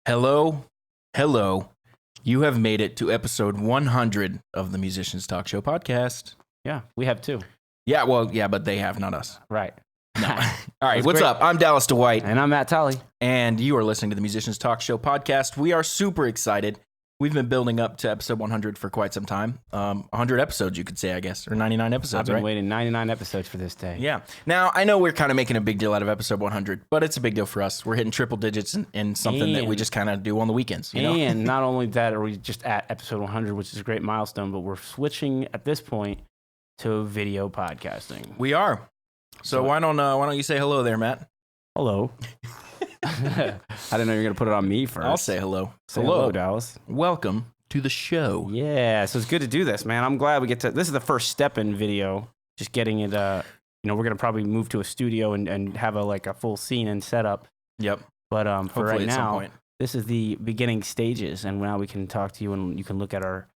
Hello, hello. You have made it to episode 100 of the Musicians Talk Show podcast. Yeah, we have two. Yeah, well, yeah, but they have, not us. Right. No. All right, That's what's great. up? I'm Dallas DeWhite, And I'm Matt Tully. and you are listening to the Musicians Talk Show podcast. We are super excited. We've been building up to episode 100 for quite some time. 100 episodes, you could say, I guess, or 99 episodes, I've been right? waiting 99 episodes for this day. Yeah. Now, I know we're kind of making a big deal out of episode 100, but it's a big deal for us. We're hitting triple digits in something that we And- just kind of do on the weekends, you know? And not only that are we just at episode 100, which is a great milestone, but we're switching at this point to video podcasting. We are. So why don't you say hello there, Matt? Hello. I didn't know you were going to put it on me first. I'll say hello. Say hello, Dallas. Welcome to the show. Yeah, so it's good to do this, man. I'm glad we get to. This is the first step in video, just getting it. We're going to probably move to a studio and have a full scene and setup. Yep. But for Hopefully right at some now, point. this is the beginning stages, and now we can talk to you and you can look at our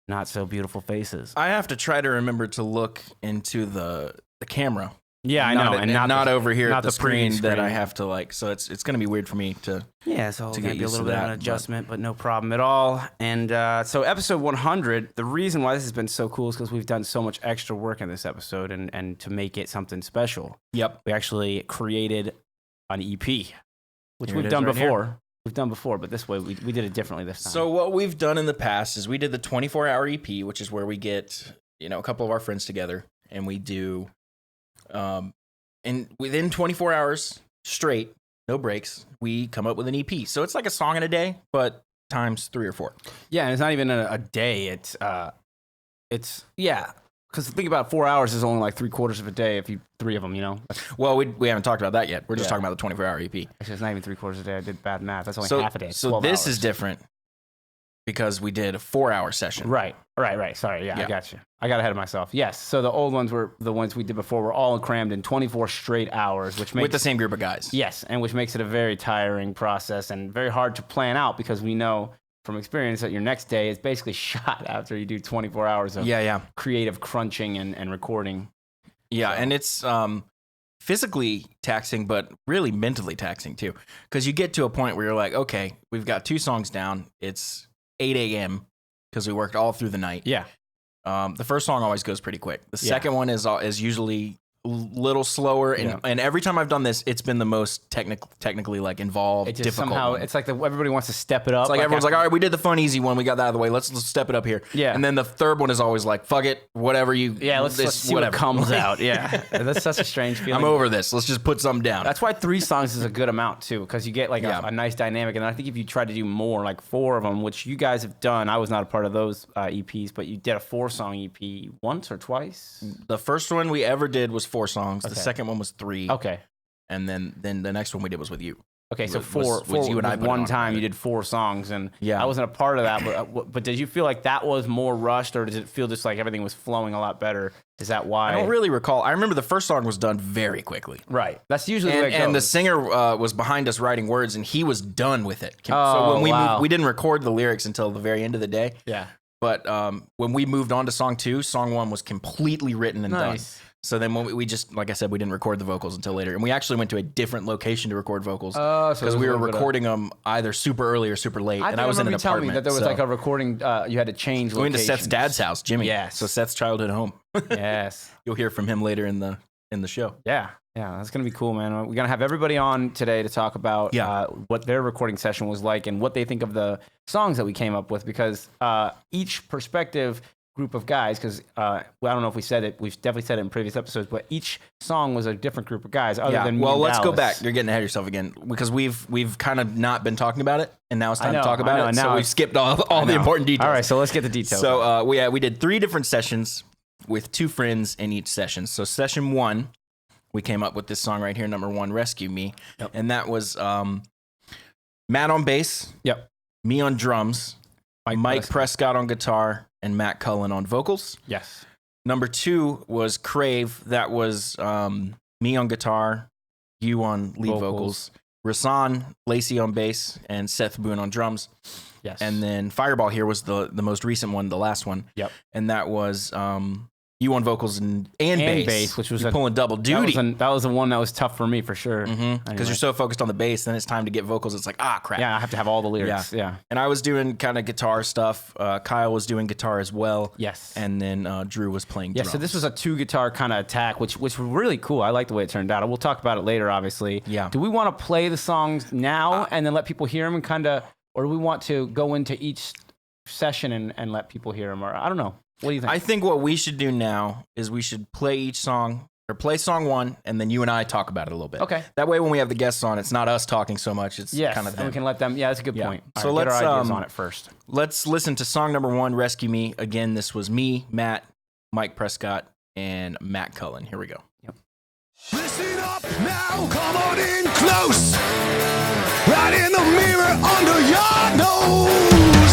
not so beautiful faces. I have to try to remember to look into the camera. Yeah, I know, and not the- over here not at the the preview screen that I screen. have to so it's going to be weird for me to. Yeah, so it's to going get to be a used little to bit of that, an but- adjustment, but no problem at all. And so episode 100, the reason why this has been so cool is because we've done so much extra work in this episode, and to make it something special, Yep. we actually created an EP, which Here it we've is done right here. before. We've done before, but this way we did it differently this time. So what we've done in the past is we did the 24-hour EP, which is where we get a couple of our friends together and we do, and within 24 hours straight, no breaks, we come up with an EP. So it's like a song in a day, but times 3 or 4. Yeah, and it's not even a day. It's yeah. Because think about 4 hours is only like 3/4 of a day if you 3 of them. Well, we haven't talked about that yet. We're just Yeah. talking about the 24-hour EP. Actually, it's not even 3/4 a day. I did bad math. That's only So, half a day. It's so 12 this hours. is different because we did a 4-hour session. Right. Sorry. Yeah, Yeah. I got you. I got ahead of myself. Yes. So the old ones were the ones we did before were all crammed in 24 straight hours, which makes With the same group of guys. yes, and which makes it a very tiring process and very hard to plan out because we know from experience that your next day is basically shot after you do 24 hours of Yeah. creative crunching and recording. Yeah, So- and it's physically taxing, but really mentally taxing too. Because you get to a point where you're like, okay, we've got 2 songs down. It's 8 a.m. because we worked all through the night. Yeah. The first song always goes pretty quick. The Yeah. second one is usually a little slower, and, Yeah. and every time I've done this, it's been the most technically involved, It just difficult somehow one. it's like everybody wants to step it up. It's like everyone's like, all right, we did the fun, easy one. We got that out of the way. Let's step it up here. Yeah. And then the third one is always like, fuck it, whatever you. yeah, let's see whatever. what comes out. Yeah, that's such a strange feeling. I'm over this. Let's just put something down. That's why 3 songs is a good amount too, because you get like Yeah. a nice dynamic. And I think if you try to do more, like 4 of them, which you guys have done, I was not a part of those EPs, but you did a 4-song EP once or twice. The first one we ever did was 4 songs. Okay. The second one was 3. Okay. And then the next one we did was with you. Okay, so Was- four. was you and I was put it one on, time right? you did 4 songs, and Yeah. I wasn't a part of that. But did you feel like that was more rushed, or does it feel just like everything was flowing a lot better? Is that why? I don't really recall. I remember the first song was done very quickly. Right. That's usually the way it And the goes. singer was behind us writing words, and he was done with it. So Oh, when we wow. we didn't record the lyrics until the very end of the day. Yeah. But when we moved on to song 2, song 1 was completely written and done. Nice. So then when we just, like I said, we didn't record the vocals until later. And we actually went to a different location to record vocals. Oh, so because we were recording them either super early or super late. And I was in an you telling me apartment. that there was so- like a recording. You had to change. We went to Seth's locations. dad's house, Jimmy. Yes. So Seth's childhood home. Yes. You'll hear from him later in the show. Yeah. That's gonna be cool, man. We're gonna have everybody on today to talk about Yeah. what their recording session was like and what they think of the songs that we came up with, because each perspective group of guys, because I don't know if we said it, we've definitely said it in previous episodes, but each song was a different group of guys other than me well, and let's go Dallas. back. You're getting ahead of yourself again because we've kind of not been talking about it, and now it's time I know, to talk I about know, it. and So now we've it's- skipped all the know. important details. All right, so let's get the details. So we did 3 different sessions with 2 friends in each session. So session 1, we came up with this song right here, number 1, "Rescue Me," Yep. and that was Matt on bass, Yep. me on drums, Mike Prescott. Prescott on guitar, and Matt Cullen on vocals. Yes. Number 2 was Crave. That was me on guitar, you on lead vocals, Rasan Lacey on bass, and Seth Boone on drums. Yes. And then Fireball here was the most recent one, the last one. Yep. And that was You won vocals and bass, which was you're pulling double duty. That was the one that was tough for me for sure. Because you're so focused on the bass, then it's time to get vocals. It's like, crap. Yeah, I have to have all the lyrics. Yeah. And I was doing kind of guitar stuff. Kyle was doing guitar as well. Yes. And then Drew was playing drums. Yeah, so this was a 2-guitar kind of attack, which was really cool. I like the way it turned out. We'll talk about it later, obviously. Yeah. Do we want to play the songs now and then let people hear them and kind of, or do we want to go into each session and let people hear them? Or I don't know. What do you think? I think what we should do now is we should play each song, or play song one, and then you and I talk about it a little bit. Okay. That way when we have the guests on, it's not us talking so much. It's kind of them. And we can let them, that's a good point. So All right, let's get our ideas on it first. Let's listen to song number 1, Rescue Me. Again, this was me, Matt, Mike Prescott, and Matt Cullen. Here we go. Yep. Listen up now, come on in close. Right in the mirror under your nose.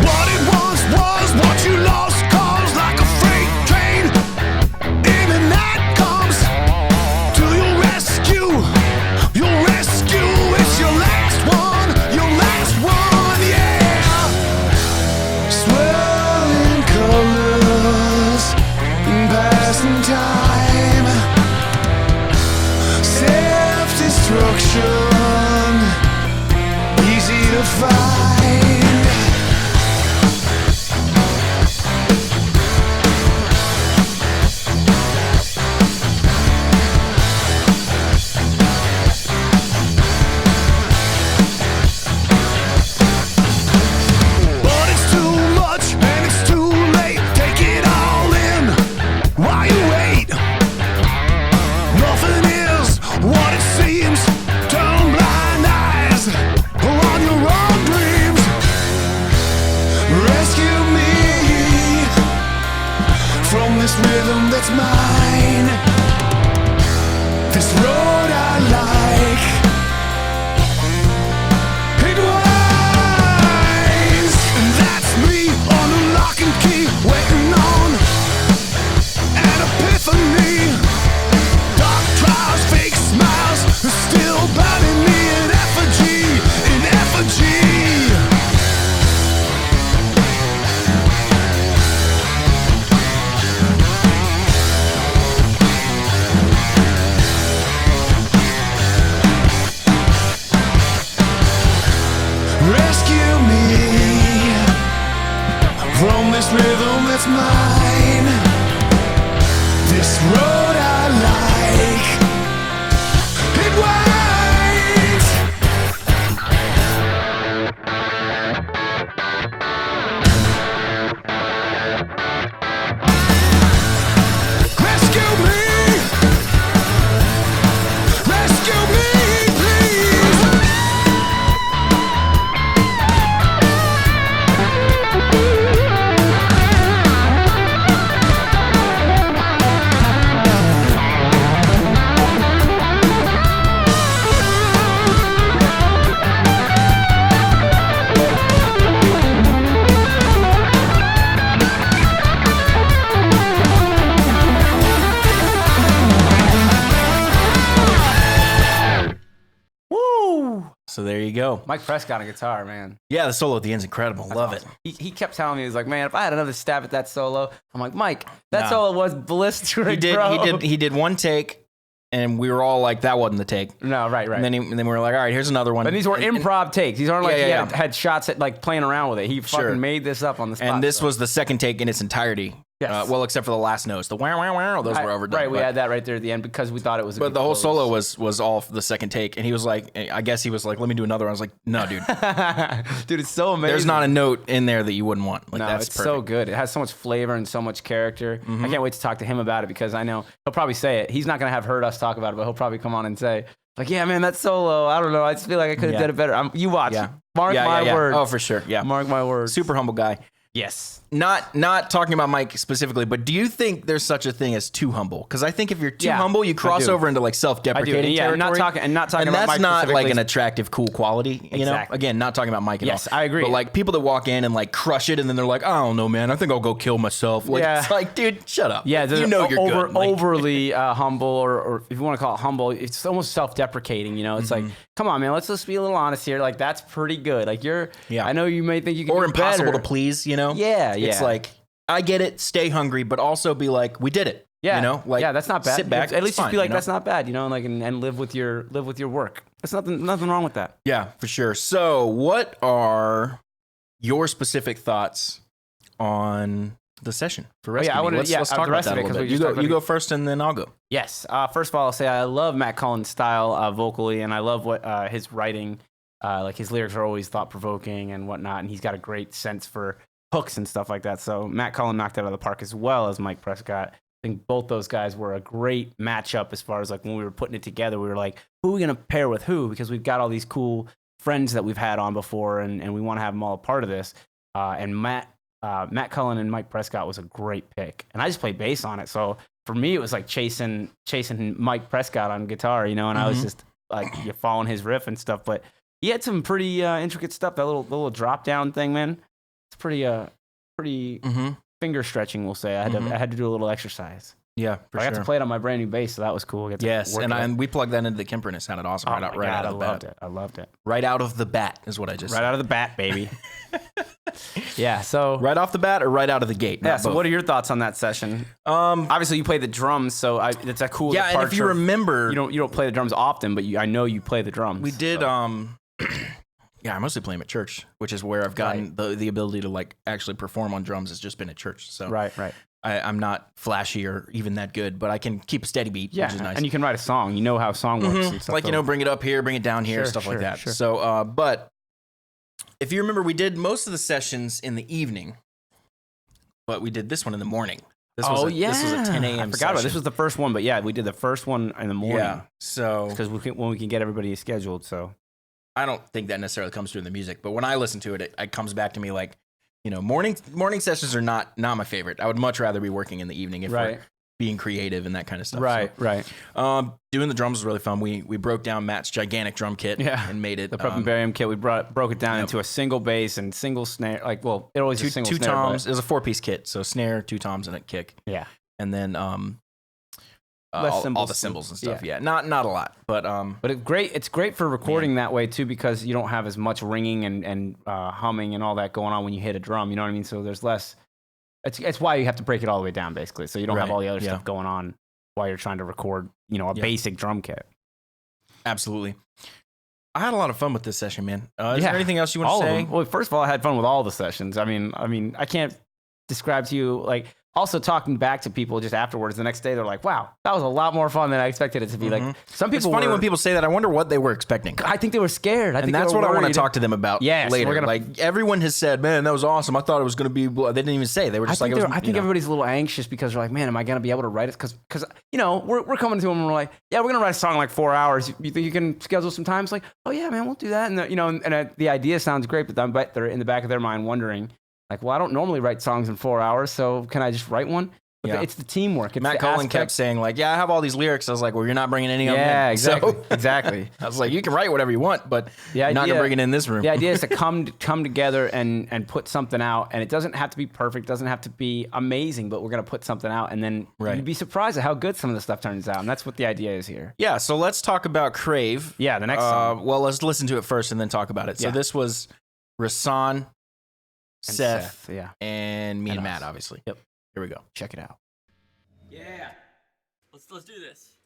What it once was, what you lost, calls like a freight train. In the night comes to your rescue. Your rescue, it's your last one, yeah. Swirling colors, passing time, self-destruction, easy to find. But it's too much and it's too late. Take it all in while you wait. Nothing is what it seems. Turn blind eyes on your own dreams. Rescue me from this rhythm that's mine. This road I like. It winds, and that's me on the lock and key, waiting on an epiphany. Dark trials, fake smiles, still burning me in effigy, in effigy. Rescue me from this rhythm that's mine. This road I like. It winds. Rescue me. Rescue me, please. Woo! So there you go. Mike Prescott on guitar, man. Yeah, the solo at the end's incredible. Love Awesome. it. He kept telling me, he was like, man, if I had another stab at that solo, I'm like, Mike, that Nah. solo was blistering, He did. bro. He did one take, and we were all like, "That wasn't the take." No, right. And then we were like, "All right, here's another one." But these were And- improv takes. These aren't like Yeah, he yeah. had shots at like playing around with it. He fucking Sure. made this up on the spot. And this so. was the second take in its entirety. Yes. Well, except for the last notes, the wow wow wow. Those were overdone. Right, we but- had that right there at the end because we thought it was. A But good the whole close. solo was all the second take, and he was like, I guess he was like, "Let me do another one." I was like, "No, dude, dude, it's so amazing. there's not a note in there that you wouldn't want." Like No, that's it's perfect. so good. It has so much flavor and so much character. I can't wait to talk to him about it because I know he'll probably say it. He's not gonna have heard us talk about it, but he'll probably come on and say, like, "Yeah, man, that solo. I don't know. I just feel like I could have Yeah. did it better." You watch. Yeah. Mark my words. Oh, for sure. Yeah. Mark my words. Super humble guy. Yes. Not talking about Mike specifically, but do you think there's such a thing as too humble? Because I think if you're too Yeah, humble, you cross do. over into like self-deprecating Yeah, territory. not talking about that's Mike not like specifically. an attractive, cool quality. You know, Exactly. again, not talking about Mike at Yes, all. I agree. But like people that walk in and like crush it, and then they're like, I don't know, man, I think I'll go kill myself. Like, Yeah. it's like, dude, shut up. Yeah, you know you're good. Like, overly humble, or if you want to call it humble, it's almost self-deprecating. You know, it's like, come on, man, let's just be a little honest here. Like, that's pretty good. Like, Yeah. I know you may think you can or do impossible better. to please. You know. Yeah, It's yeah. like I get it. Stay hungry, but also be like, we did it. Yeah, You know, like yeah, that's not bad. Sit back. At least it's just fine, be like, you know? that's not bad. You know, like and live with your work. There's nothing wrong with that. Yeah, for sure. So, what are your specific thoughts on the session for Rescue I Me? wanna- Let's yeah, talk the about rest that of a it, little 'cause we bit. just You talked go, about you it. go first, and then I'll go. Yes. First of all, I'll say I love Matt Cullen's style vocally, and I love what his writing, like his lyrics are always thought provoking and whatnot, and he's got a great sense for hooks and stuff like that. So Matt Cullen knocked it out of the park as well as Mike Prescott. I think both those guys were a great matchup as far as like when we were putting it together. We were like, who are we gonna pair with who? Because we've got all these cool friends that we've had on before, and we want to have them all a part of this. And Matt Cullen and Mike Prescott was a great pick, and I just played bass on it. So for me, it was like chasing Mike Prescott on guitar, you know, and I was just like following his riff and stuff. But he had some pretty intricate stuff. That little drop down thing, man, it's pretty Mm-hmm. finger stretching. We'll say I had to do a little exercise. Yeah, for I sure. got to play it on my brand new bass, so that was cool. I got to Yes, work and it out. and we plugged that into the Kemper, and it sounded awesome Oh right out my God, of the bat. I loved it. Right out of the bat is what I just Right said. out of the bat, baby. Yeah. So Right off the bat or right out of the gate? yeah. Not So both. what are your thoughts on that session? Obviously you play the drums, so it's a cool. Yeah, and if you departure. remember, you don't play the drums often, but I know you play the drums. we did. so. Yeah, I mostly play them at church, which is where I've gotten the ability to like actually perform on drums. Has just been at church. So Right. I'm not flashy or even that good, but I can keep a steady beat, Yeah, which is nice. and you can write a song. You know how a song works. And stuff, Like, bring it up here, bring it down here, Sure, stuff like sure, that. sure. So, but if you remember, we did most of the sessions in the evening, but we did this one in the morning. This was this was a 10 a.m. I forgot about it. This session. was the first one, but yeah, we did the first one in the morning. Yeah. So because when we can get everybody scheduled. So I don't think that necessarily comes through in the music, but when I listen to it, it comes back to me like, morning sessions are not my favorite. I would much rather be working in the evening if we're being creative and that kind of stuff. Right. Doing the drums was really fun. We broke down Matt's gigantic drum kit and made it The Prep and Barium kit. We broke it down into a single bass and single snare. Like, well, it always is a single two snare. toms. It was a 4-piece kit, so snare, 2 toms, and a kick. Yeah. And then Less all cymbals. the cymbals and stuff. Yeah. Yeah, not a lot, but It's great for recording that way too, because you don't have as much ringing and humming and all that going on when you hit a drum. You know what I mean? So there's less. It's why you have to break it all the way down, basically, so you don't have all the other stuff going on while you're trying to record, a basic drum kit. Absolutely. I had a lot of fun with this session, man. Is there anything else you want all to of say? them. Well, first of all, I had fun with all the sessions. I mean, I can't describe to you like. Also, talking back to people just afterwards, the next day, they're like, "Wow, that was a lot more fun than I expected it to be." Like some people, It's funny when people say that. I wonder what they were expecting. I think they were scared. I think And that's they were what I want to worried. talk to them about Yes, later. we're gonna- Like everyone has said, man, that was awesome. I thought it was going to be. They didn't even say. They were just I like, think, it was, I think everybody's a little anxious because they're like, man, am I going to be able to write it? Because we're coming to them and we're like, yeah, we're going to write a song in like 4 hours. You think you can schedule some time? It's like, oh yeah, man, we'll do that. And the idea sounds great, but I bet they're in the back of their mind wondering, like, well, I don't normally write songs in 4 hours, so can I just write one? But Yeah. it's the teamwork. It's Matt the Cullen aspect- kept saying like, yeah, I have all these lyrics. I was like, well, you're not bringing any of them Yeah, in. exactly, So, exactly. I was like, you can write whatever you want, but The you're not going idea- to bring it in this room. The idea is to come together and put something out, and it doesn't have to be perfect, doesn't have to be amazing, but we're gonna put something out, and then you'd be surprised at how good some of the stuff turns out, and that's what the idea is here. Yeah, so let's talk about Crave. Yeah, the next song. Well, let's listen to it first and then talk about it. So Yeah. this was Rasan, And Seth, yeah, and me and And Matt, us. obviously. Yep. Here we go. check it out. Yeah. Let's do this.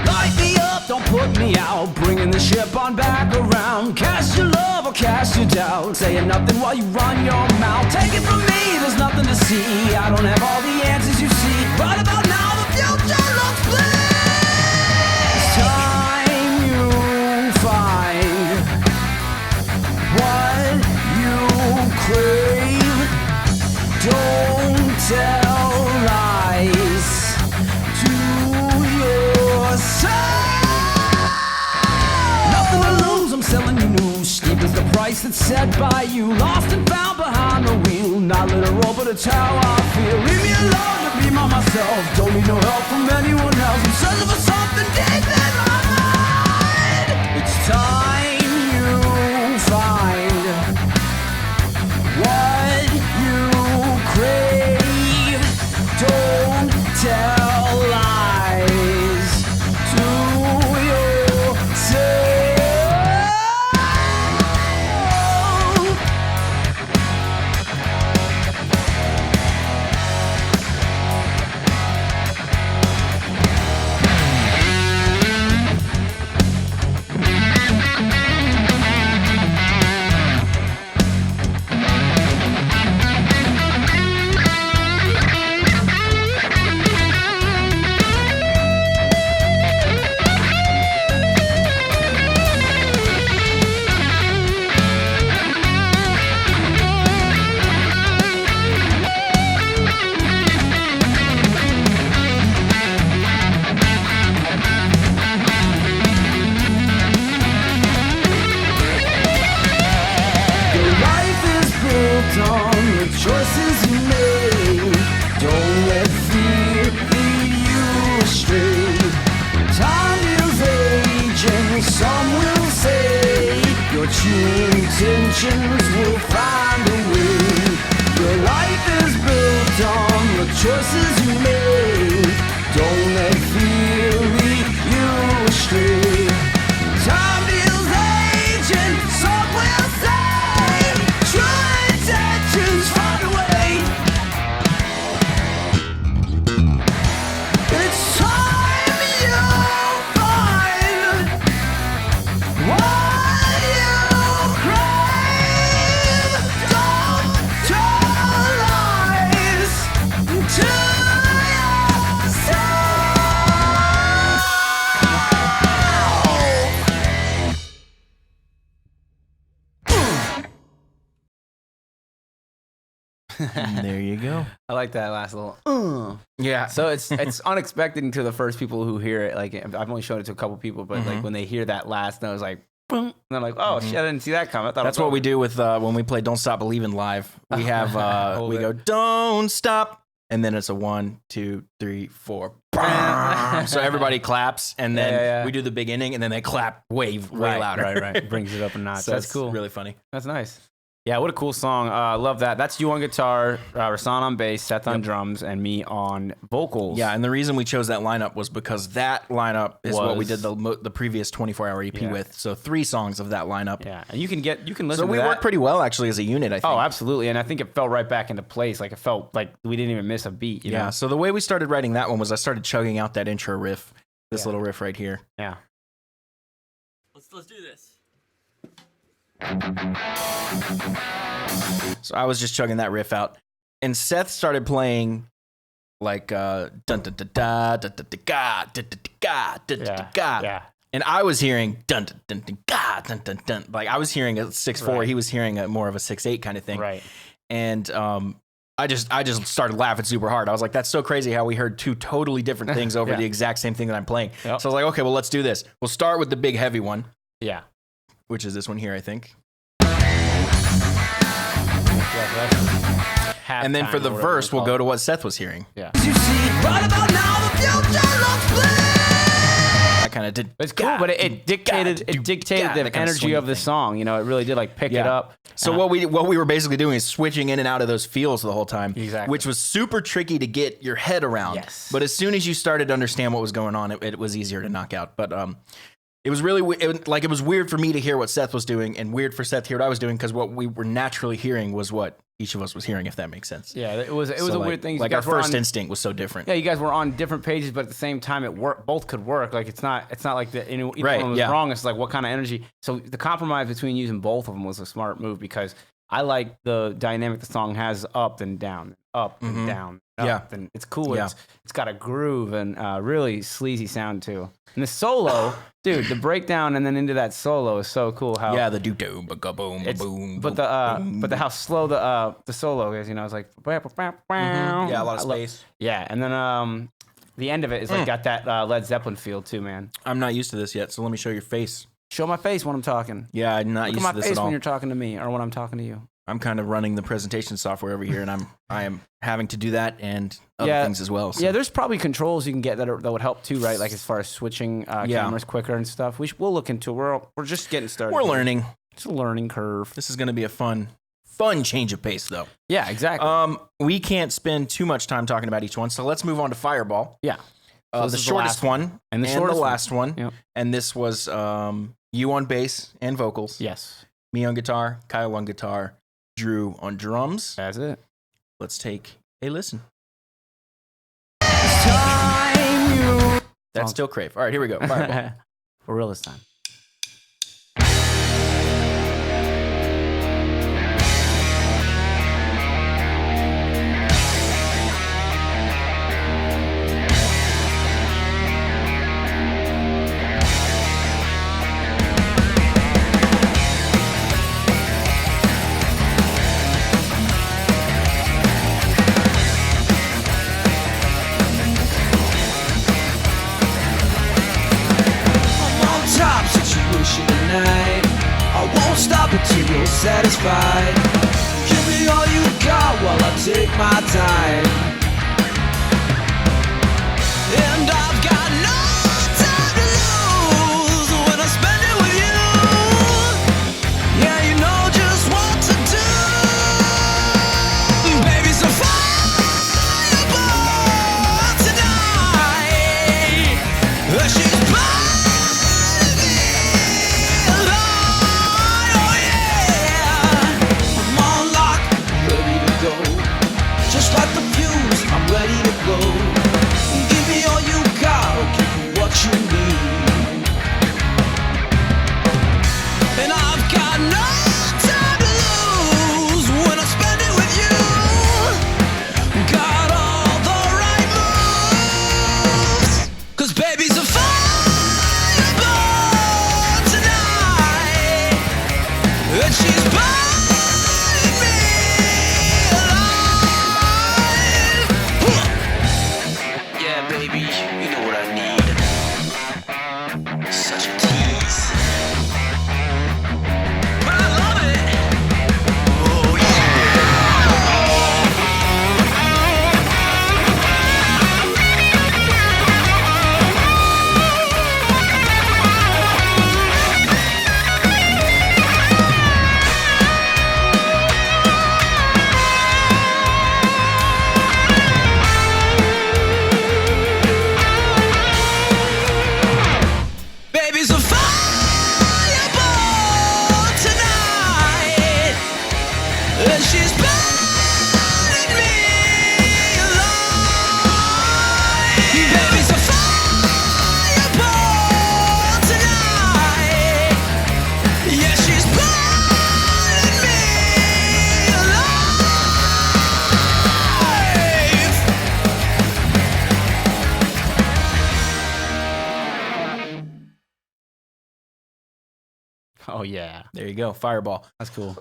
Light me up, don't put me out. Bringing the ship on back around. Cast your love or cast your doubt. Saying nothing while you run your mouth. Take it from me, there's nothing to see. I don't have all the answers you see. Right about now, the future looks bleak. It's time you find what you that's set by you, lost and found behind the wheel. Not literal, but it's how I feel. Leave me alone to be by myself. Don't need no help from anyone else. I'm searching for something deep in my mind. It's time you find what you crave. Don't tell lies to yourself. Your life is built on the choices you make. Don't let fear lead you astray. Time is aging, some will say your true intentions will find a way. Your life is built on the choices you make. Don't let fear lead you astray. Time deals aging, some will say true intentions find a way. It's time you find what you crave. Don't tell lies to yourself. There you go. I like that last little. Yeah. So it's unexpected to the first people who hear it. Like I've only shown it to a couple people, but like when they hear that last note, it's like, boom, and they're like, oh shit, I didn't see that coming. I thought That's it was what we over. do with when we play "Don't Stop Believing" live. We have Hold we it. go "Don't Stop," and then it's a 1, 2, 3, 4. So everybody claps, and then Yeah. we do the beginning, and then they clap way louder. Right. Brings it up a notch. So That's it's cool. Really funny. That's nice. Yeah, what a cool song. Love that. That's you on guitar, Rasan on bass, Seth on drums, and me on vocals. Yeah, and the reason we chose that lineup was because that lineup is what we Was- did the previous 24-hour EP Yeah. with. So 3 songs of that lineup. Yeah, and you can listen So to we that. worked pretty well actually as a unit, I think. Oh, absolutely. And I think it fell right back into place. Like it felt like we didn't even miss a beat. You Yeah. know? So the way we started writing that one was I started chugging out that intro riff, this little riff right here. Yeah. Let's do this. So I was just chugging that riff out, and Seth started playing like dun dun dun da da da da ga da da da ga da da da ga. Yeah. And I was hearing dun dun dun dun ga dun dun dun. Like I was hearing a 6/4. Right. He was hearing a more of a 6/8 kind of thing. Right. And I just started laughing super hard. I was like, that's so crazy how we heard 2 totally different things over Yeah. the exact same thing that I'm playing. Yep. So I was like, okay, well, let's do this. We'll start with the big heavy one, Yeah. which is this one here, I think. And then for the verse, we'll go to what Seth was hearing. Yeah. You see, right about now the future looks bleak. I kind of did. It's cool, but it dictated that the kinda energy swingy of the thing. song. You know, it really did like pick it Yeah. up. So And what we were basically doing is switching in and out of those feels the whole time, Exactly. which was super tricky to get your head around. Yes. But as soon as you started to understand what was going on, it was easier to knock out. But it was really it was weird for me to hear what Seth was doing, and weird for Seth to hear what I was doing, because what we were naturally hearing was what each of us was hearing, if that makes sense. yeah, it was So, a like, weird thing. You Like our guys were first on- instinct was so different. Yeah, you guys were on different pages, but at the same time, it worked. Both could work. Like it's not like either Right, one was yeah. wrong. It's like what kind of energy. So the compromise between using both of them was a smart move, because I like the dynamic the song has, up and down, up and down, up, Yeah. and it's cool. Yeah. It's got a groove and really sleazy sound too. And the solo, dude, the breakdown and then into that solo is so cool. How Yeah, the do do ba boom it's, boom. but the how slow the solo is. You know, it's like Yeah, a lot of space. yeah, and then the end of it is like got that Led Zeppelin feel too, man. I'm not used to this yet, so let me show your face. Show my face when I'm talking. Yeah, I'm not Look used at to my this face at all. when you're talking to me or when I'm talking to you. I'm kind of running the presentation software over here, and I am having to do that and other things as well. So. Yeah, there's probably controls you can get that would help too, right? Like as far as switching cameras quicker and stuff. We'll look into it. We're just getting started. We're learning. It's a learning curve. This is going to be a fun change of pace, though. Yeah, exactly. We can't spend too much time talking about each one, so let's move on to Fireball. Yeah. So The shortest one and the last one. Yep. And this was you on bass and vocals. Yes. Me on guitar, Kyle on guitar, Drew on drums. That's it. Let's take a listen. That's still Crave. All right, here we go. Fireball. For real this time. Until you're satisfied. Give me all you got while I take my time. And I've got no time to lose when I spend it with you. Yeah, you know just what to do. Baby, so fireball tonight. She's Oh yeah, There you go. Fireball. that's cool.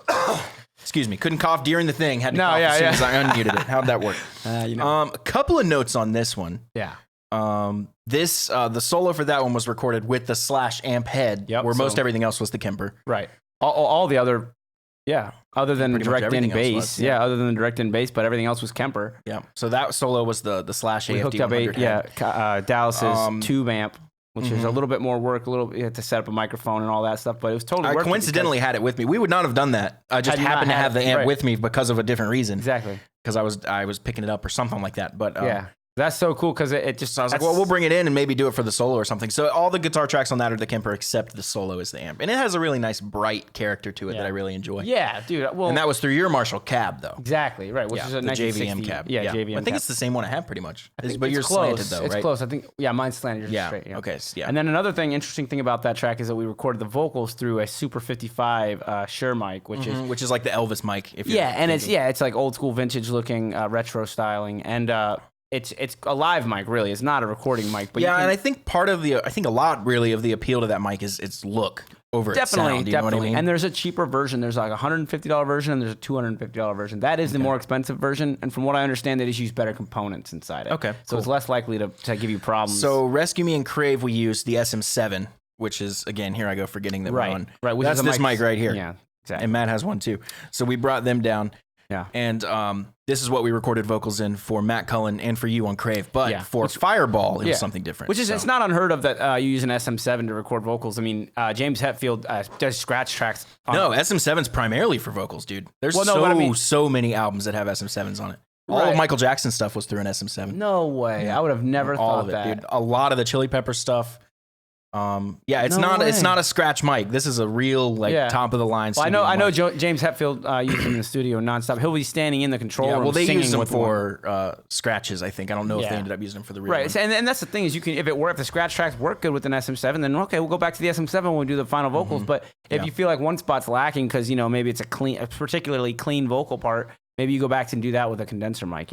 Excuse me. Couldn't cough during the thing. Had to No, cough yeah, as soon yeah. as I unmuted it. How'd that work? You know. A couple of notes on this one. Yeah. The solo for that one was recorded with the Slash amp head, Yep, where most so- everything else was the Kemper. Right. All the other, other than Pretty much direct in everything else bass, was, yeah. other than the direct in bass, but everything else was Kemper. Yeah. So that solo was the Slash We AFD hooked up 100 head. Dallas's tube amp, which is a mhm. little bit more work, you had to set up a microphone and all that stuff, but it was totally I worth it coincidentally had it with me. We would not have done that. I just Had you not happened to had have it, the amp right. with me because of a different reason. Exactly. Because I was picking it up or something like that. But Yeah. That's so cool because it just. So I was like, well, we'll bring it in and maybe do it for the solo or something. So all the guitar tracks on that are the Kemper, except the solo is the amp, and it has a really nice bright character to it that I really enjoy. Yeah, dude. Well, And that was through your Marshall cab, though. exactly right, which is a the 1960, JVM cab. Yeah, JVM. I think it's the same one I have pretty much. But it's you're close. slanted though, It's right? close. I think. Yeah, mine's slanted. Yours is Yeah. straight, Okay. Yeah. And then another interesting thing about that track is that we recorded the vocals through a Super 55 Shure mic, which is which is like the Elvis mic. If you're and thinking. it's like old school vintage looking retro styling, and it's a live mic really. It's not a recording mic, but and I think a lot really of the appeal to that mic is its look over its sound. You know what I mean? And there's a cheaper version. There's like a $150 version and there's a $250 version. That is the more expensive version, and from what I understand, they just use better components inside it. Okay, so it's less likely to give you problems. So Rescue Me and Crave, we used the SM7. which is, again, here I go forgetting that Right. we're on. Right. Which That's is a this mic right here. Yeah. Exactly. And Matt has one too. So we brought them down. Yeah. And this is what we recorded vocals in for Matt Cullen and for you on Crave. But Yeah. for Fireball, it was something different. Which is, it's not unheard of that you use an SM7 to record vocals. I mean, James Hetfield does scratch tracks. No, SM7's primarily for vocals, dude. There's so many albums that have SM7s on it. All of Michael Jackson's stuff was through an SM7. No way. Yeah. I would have never All thought of it, that. dude. A lot of the Chili Pepper stuff. It's No not way. a scratch mic. This is a real top of the line. Well, I know James Hetfield used him in the studio nonstop. He'll be standing in the control room. Well, they singing used them with for scratches. I think I don't know if they ended up using them for the real. Right, one. and that's the thing is you can if the scratch tracks work good with an SM7, then okay, we'll go back to the SM7 when we do the final vocals. But if you feel like one spot's lacking because maybe it's a particularly clean vocal part, maybe you go back and do that with a condenser mic.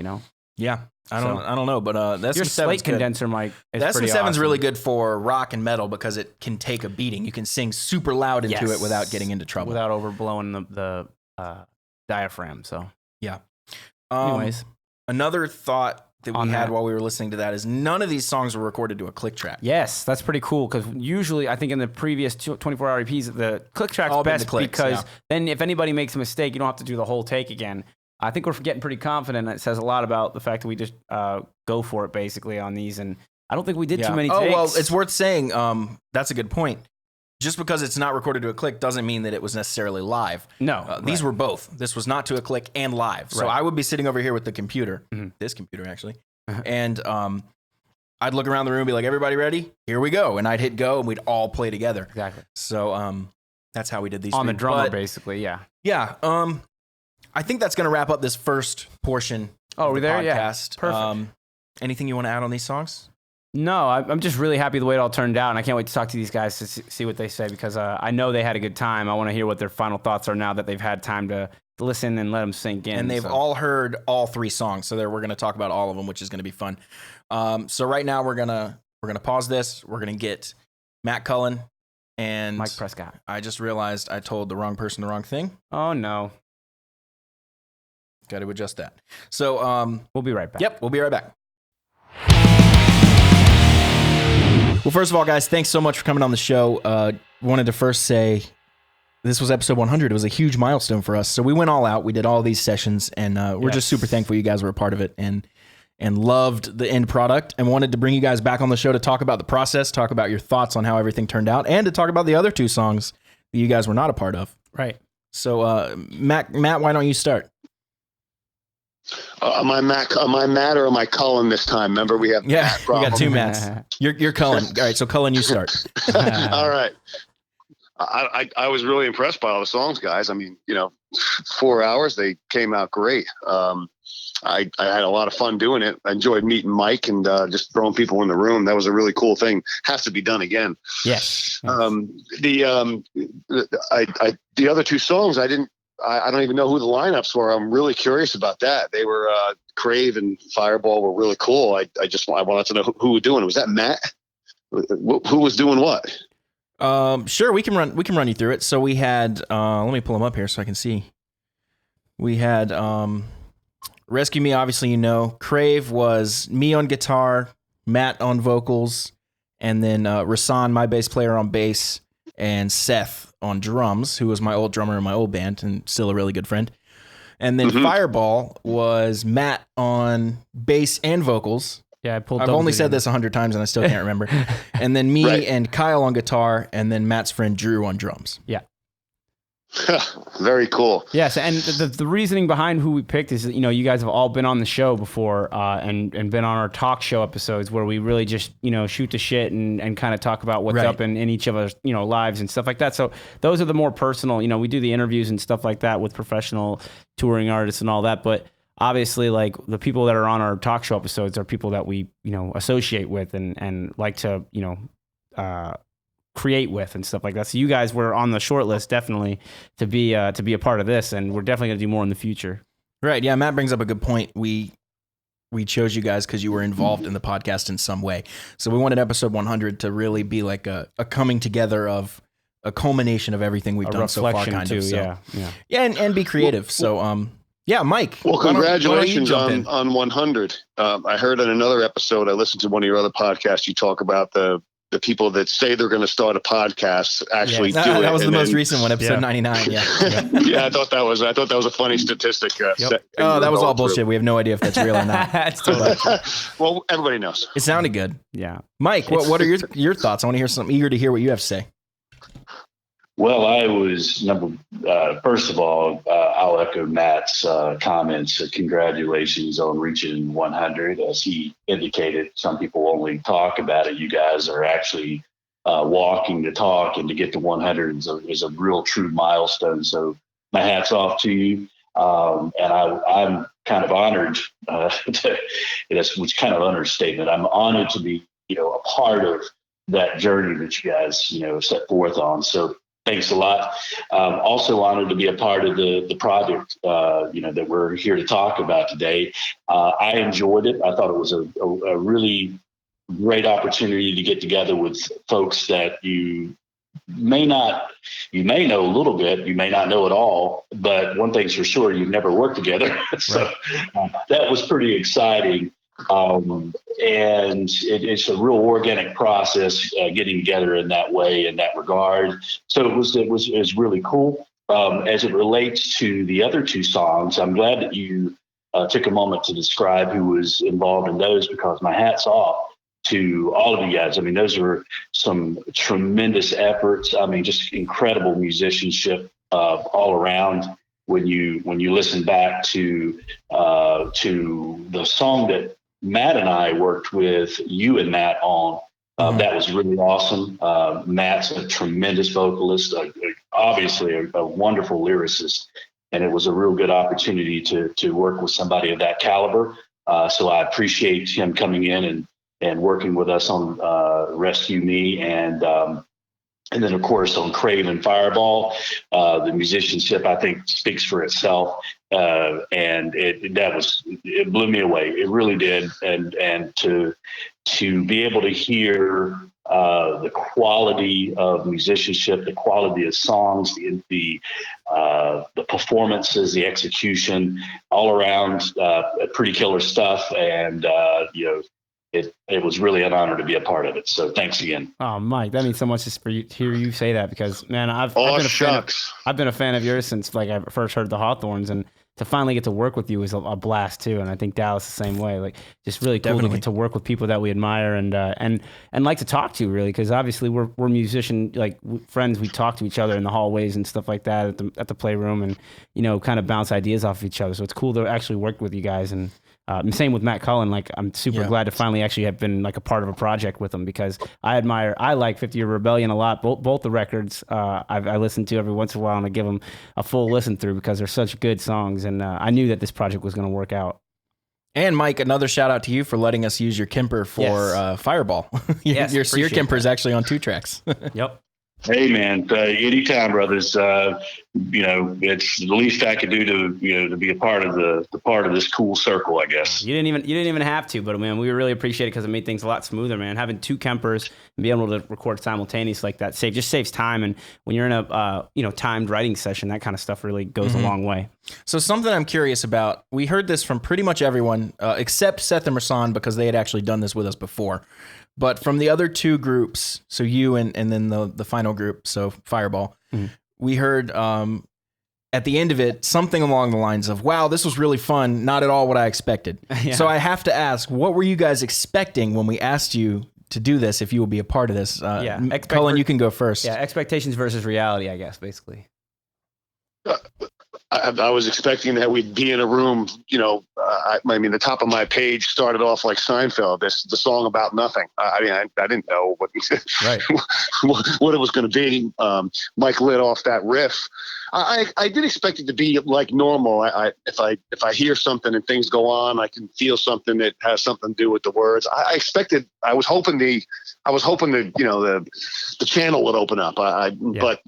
Yeah, I don't know, but the Your Slate condenser mic is the pretty SM7's awesome. really good for rock and metal because it can take a beating. You can sing super loud into it without getting into trouble, without overblowing the diaphragm. So yeah. Anyways, another thought that we On had that. while we were listening to that is none of these songs were recorded to a click track. yes, that's pretty cool because usually I think in the previous 24-hour EPs, the click track's All been best the clicks, because yeah. then if anybody makes a mistake, you don't have to do the whole take again. I think we're getting pretty confident. It says a lot about the fact that we just go for it basically on these, and I don't think we did too many takes. Oh, well, it's worth saying, that's a good point. Just because it's not recorded to a click doesn't mean that it was necessarily live. No, These were both. This was not to a click and live. So I would be sitting over here with the computer, this computer actually, and I'd look around the room and be like, everybody ready? Here we go. And I'd hit go and we'd all play together. Exactly. So that's how we did these. On the three. drummer, But, basically, yeah. Yeah. I think that's going to wrap up this first portion Oh, of we're the there? Yeah. podcast. Perfect. Anything you want to add on these songs? No, I'm just really happy the way it all turned out, and I can't wait to talk to these guys to see what they say because I know they had a good time. I want to hear what their final thoughts are now that they've had time to listen and let them sink in. And they've all heard all three songs, so we're going to talk about all of them, which is going to be fun. So right now we're gonna pause this. We're gonna get Matt Cullen and Mike Prescott. I just realized I told the wrong person the wrong thing. Oh no, Got to adjust that. So we'll be right back. Yep, we'll be right back. Well, first of all, guys, thanks so much for coming on the show. Wanted to first say this was episode 100. It was a huge milestone for us. So we went all out. We did all these sessions, and we're just super thankful you guys were a part of it and loved the end product and wanted to bring you guys back on the show to talk about the process, talk about your thoughts on how everything turned out, and to talk about the other two songs that you guys were not a part of. Right. So, Matt, why don't you start? Am I Matt or am I Cullen this time? Remember, we have Yeah, Matt we problem. got two Matts. You're Cullen. All right, so Cullen, you start. All right. I was really impressed by all the songs, guys. I mean, 4 hours, they came out great. I had a lot of fun doing it. I enjoyed meeting Mike and just throwing people in the room. That was a really cool thing. Has to be done again. Yes. The other two songs, I don't even know who the lineups were. I'm really curious about that. They were Crave and Fireball were really cool. I wanted to know who was doing it. Was that Matt? Who was doing what? Sure, we can run you through it. So we had let me pull them up here so I can see. We had Rescue Me, obviously Crave was me on guitar, Matt on vocals, and then Rasan, my bass player, on bass, and Seth on drums, who was my old drummer in my old band and still a really good friend. And then Fireball was Matt on bass and vocals. Yeah, I've only said this 100 times and I still can't remember. And then me and Kyle on guitar, and then Matt's friend Drew on drums. Yeah. Very cool. Yes, and the reasoning behind who we picked is that, you guys have all been on the show before and been on our talk show episodes where we really just, shoot the shit and kind of talk about what's up in each of us, lives and stuff like that. So those are the more personal, we do the interviews and stuff like that with professional touring artists and all that. But obviously, like, the people that are on our talk show episodes are people that we, associate with and like to, create with and stuff like that. So you guys were on the short list definitely to be a part of this, and we're definitely going to do more in the future. Right. Yeah, Matt brings up a good point. We chose you guys because you were involved in the podcast in some way. So we wanted episode 100 to really be like a coming together of a culmination of everything we've done so far, kind too, of. So. Yeah. And be creative. So yeah, Mike. Well, congratulations why don't you jump in? on 100. I heard in another episode, I listened to one of your other podcasts, you talk about the the people that say they're going to start a podcast actually do it. That was the and most then- recent one, episode 99. Yeah. Yeah, I thought that was a funny statistic. Oh, that was all bullshit. We have no idea if that's real or not. That's totally, Well, everybody knows. It sounded good. yeah. Mike, what are your thoughts? I want to hear some. Eager to hear what you have to say. Well, I was first of all, I'll echo Matt's comments. Congratulations on reaching 100. As he indicated, some people only talk about it. You guys are actually walking the talk, and to get to 100 is a real true milestone. So my hat's off to you. And I'm kind of honored, which kind of understatement. I'm honored to be, a part of that journey that you guys, set forth on. So thanks a lot. Also honored to be a part of the project, that we're here to talk about today. I enjoyed it. I thought it was a really great opportunity to get together with folks that you may know a little bit, you may not know at all, but one thing's for sure, you've never worked together. So that was pretty exciting. And it's a real organic process getting together in that way, in that regard. So it was really cool. As it relates to the other two songs, I'm glad that you took a moment to describe who was involved in those, because my hat's off to all of you guys. I mean, those were some tremendous efforts. I mean, just incredible musicianship all around. When you listen back to the song that Matt and I worked with you and Matt on, that was really awesome. Matt's a tremendous vocalist, obviously a wonderful lyricist, and it was a real good opportunity to work with somebody of that caliber. So I appreciate him coming in and working with us on Rescue Me, and then of course on Crave and Fireball. The musicianship, I think, speaks for itself, and it blew me away. It really did, and to be able to hear the quality of musicianship, the quality of songs, the performances, the execution, all around pretty killer stuff, and it was really an honor to be a part of it. So thanks again. Oh, Mike, that means so much just for you to hear you say that, because man, I've been a fan of yours since like I first heard the Hawthorns, and to finally get to work with you is a blast too. And I think Dallas the same way. Like, just really cool to get to work with people that we admire and like to talk to, really, because obviously we're musician friends. We talk to each other in the hallways and stuff like that at the playroom, and kind of bounce ideas off of each other. So it's cool to actually work with you guys. And same with Matt Cullen. Like, I'm super glad to finally actually have been like a part of a project with him, because I like 50 Year Rebellion a lot. Both the records I listen to every once in a while, and I give them a full listen through because they're such good songs. And I knew that this project was going to work out. And Mike, another shout out to you for letting us use your Kemper for Fireball. Your Kemper is actually on 2 tracks. Yep. Hey man, anytime, brothers. It's the least I could do to be a part of this cool circle, I guess. You didn't even have to, but man, we really appreciate it because it made things a lot smoother, man. Having 2 Kempers and being able to record simultaneously like that saves time. And when you're in a timed writing session, that kind of stuff really goes a long way. So something I'm curious about, we heard this from pretty much everyone except Seth and Rasan, because they had actually done this with us before. But from the other 2 groups, so you and then the final group, so Fireball, we heard at the end of it something along the lines of, wow, this was really fun, not at all what I expected. So I have to ask, what were you guys expecting when we asked you to do this, if you will be a part of this? Cullen, you can go first. Yeah, expectations versus reality, I guess, basically. I was expecting that we'd be in a room, I mean, the top of my page started off like Seinfeld, the song about nothing. I didn't know what it was going to be. Mike lit off that riff. I did expect it to be like normal. If I hear something and things go on, I can feel something that has something to do with the words. I was hoping the channel would open up. But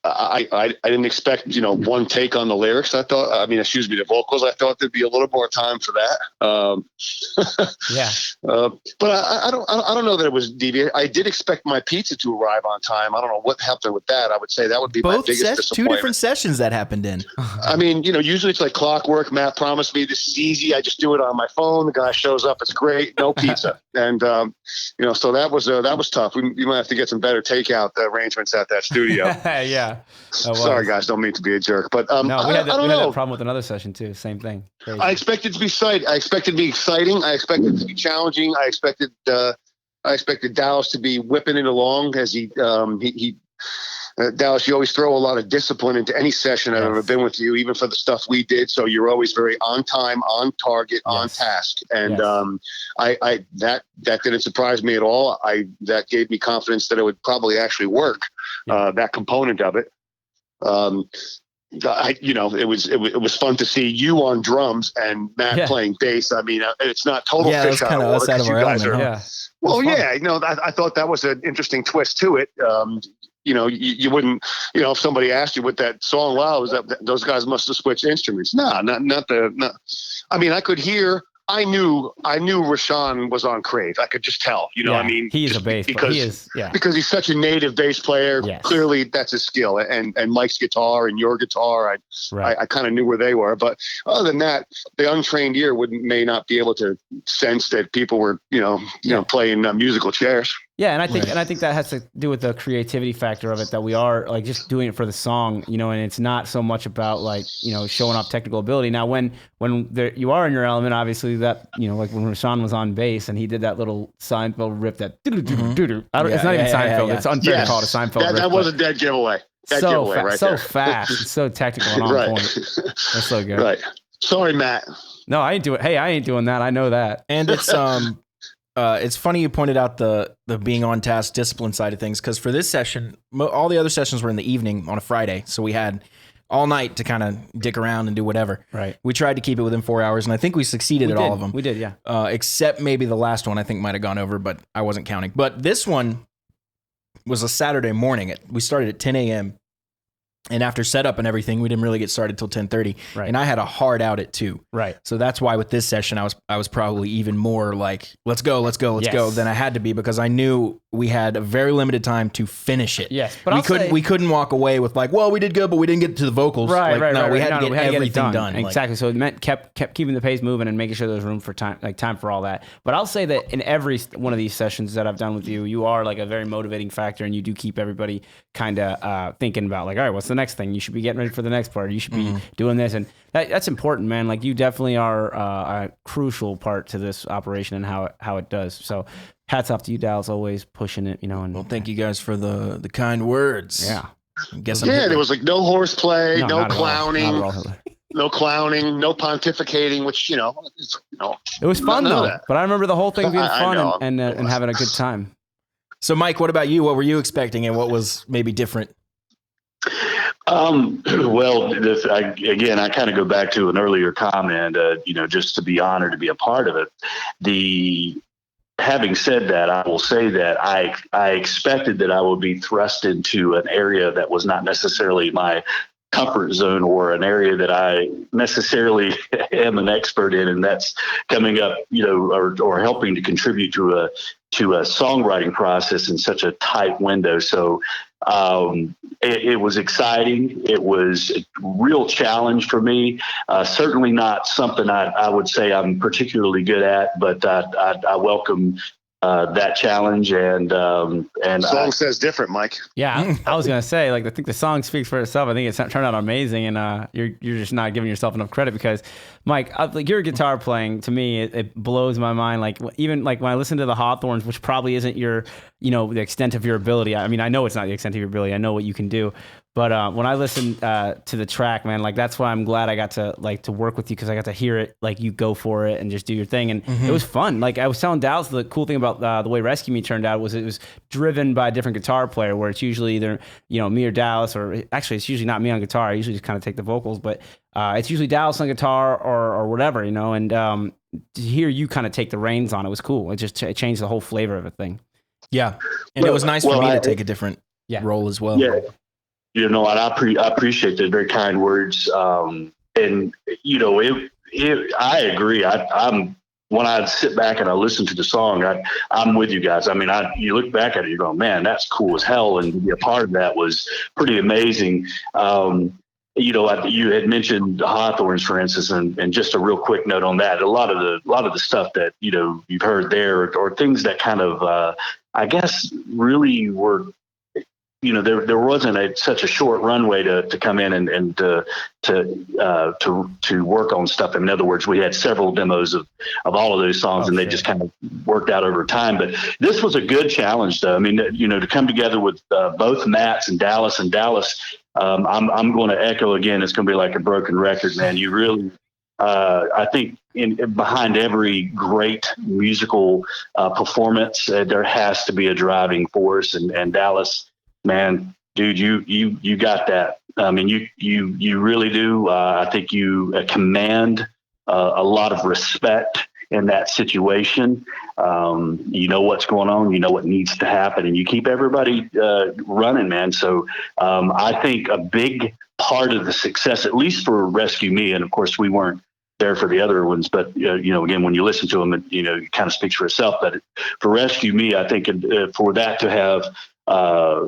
I didn't expect, one take on the lyrics. The vocals. I thought there'd be a little more time for that. Yeah. But I don't know that it was deviant. I did expect my pizza to arrive on time. I don't know what happened with that. I would say that would be my Both biggest two disappointment. different sessions that happened in. I mean, usually it's like clockwork. Matt promised me this is easy. I just do it on my phone. The guy shows up. It's great. No pizza. And, so that was tough. We might have to get some better takeout arrangements at that studio. Yeah. Sorry, guys. Don't mean to be a jerk. But No, we had I don't know. that problem with another session too. Same thing. Crazy. I expected it to be exciting. I expected it to be exciting. I expected it to be challenging. I expected Dallas to be whipping it along as he Dallas, you always throw a lot of discipline into any session I've ever been with you, even for the stuff we did. So you're always very on time, on target, on task. And that didn't surprise me at all. That gave me confidence that it would probably actually work. That component of it. It was fun to see you on drums and Matt playing bass. I mean, it's not total fish out of water. Us out of our element. I thought that was an interesting twist to it. You wouldn't, if somebody asked you what that song was, that those guys must have switched instruments. No. I mean, I knew Rashawn was on Crave. I could just tell, he is a bass because he's such a native bass player. Yes. Clearly that's his skill, and Mike's guitar and your guitar. I kind of knew where they were, but other than that, the untrained ear may not be able to sense that people were, playing musical chairs. Yeah, and I think that has to do with the creativity factor of it, that we are like just doing it for the song, and it's not so much about like, showing off technical ability. Now, when you are in your element, obviously that, like when Rashawn was on bass and he did that little Seinfeld riff, that it's not even Seinfeld. It's unfair to call it a Seinfeld riff. That was a dead giveaway. So fast, it's so technical and on point. That's so good. Right. Sorry, Matt. No, I ain't doing that. I know that. And it's funny you pointed out the being on task discipline side of things, because for this session, all the other sessions were in the evening on a Friday, so we had all night to kind of dick around and do whatever. Right. We tried to keep it within 4 hours, and I think we succeeded at all of them. We did, yeah. Except maybe the last one I think might have gone over, but I wasn't counting. But this one was a Saturday morning. We started at 10 a.m. And after setup and everything, we didn't really get started till 10:30. Right. And I had a hard out at 2. Right. So that's why with this session, I was probably even more like, let's go than I had to be, because I knew we had a very limited time to finish it. Yes. But we couldn't walk away with like, well, we did good, but we didn't get to the vocals. We had to get everything done. Exactly. So it meant kept keeping the pace moving and making sure there was room for time for all that. But I'll say that in every one of these sessions that I've done with you, you are like a very motivating factor, and you do keep everybody kind of thinking about like, all right, what's the next thing? You should be getting ready for the next part. You should be doing this, and that's important, man. Like you definitely are a crucial part to this operation and how it does. So hats off to you, Dallas, always pushing it. And well, thank you guys for the kind words. Yeah. There was like no horseplay, no clowning. No clowning, no pontificating, which, it was fun though. But I remember the whole thing being fun and having a good time. So Mike, what about you? What were you expecting and what was maybe different? Well, I kind of go back to an earlier comment, just to be honored to be a part of it. Having said that, I will say that I expected that I would be thrust into an area that was not necessarily my comfort zone or an area that I necessarily am an expert in, and that's coming up, or helping to contribute to a songwriting process in such a tight window. So it was exciting. It was a real challenge for me. Certainly not something I would say I'm particularly good at, but I welcome that challenge, and the song says different, Mike. Yeah, I was gonna say, like, I think the song speaks for itself. I think it's turned out amazing, and you're just not giving yourself enough credit, because Mike, like, your guitar playing to me, it blows my mind. Like, even like when I listen to the Hawthorns, which probably isn't your, the extent of your ability. I mean, I know it's not the extent of your ability. I know what you can do. But when I listen to the track, man, like, that's why I'm glad I got to work with you, because I got to hear it, like, you go for it and just do your thing. And it was fun. Like, I was telling Dallas, the cool thing about the way Rescue Me turned out was it was driven by a different guitar player, where it's usually either, me or Dallas, or actually it's usually not me on guitar. I usually just kind of take the vocals, but it's usually Dallas on guitar or whatever, and to hear you kind of take the reins on it was cool. It just it changed the whole flavor of a thing. Yeah. And it was nice for me to take a different role as well. Yeah. You know, and I appreciate the very kind words. And you know, I agree. I'm when I sit back and I listen to the song, I'm with you guys. I mean, you look back at it, you're going, man, that's cool as hell, and to be a part of that was pretty amazing. You know, you had mentioned the Hawthorns, for instance, and just a real quick note on that. A lot of the stuff that, you know, you've heard there, or things that kind of, I guess, really were, you know, there wasn't such a short runway to come in and to work on stuff. In other words, we had several demos of all of those songs, and they just kind of worked out over time. But this was a good challenge, though. I mean, you know, to come together with both Matts and Dallas. I'm going to echo again. It's going to be like a broken record, man. You really, I think, behind every great musical performance, there has to be a driving force, and Dallas, man, dude, you got that. I mean, you really do. I think you command a lot of respect in that situation. You know what's going on, you know what needs to happen, and you keep everybody running, man. So I think a big part of the success, at least for Rescue Me, and of course we weren't there for the other ones, but you know, again, when you listen to them, it kind of speaks for itself. But for Rescue Me, I think for that to have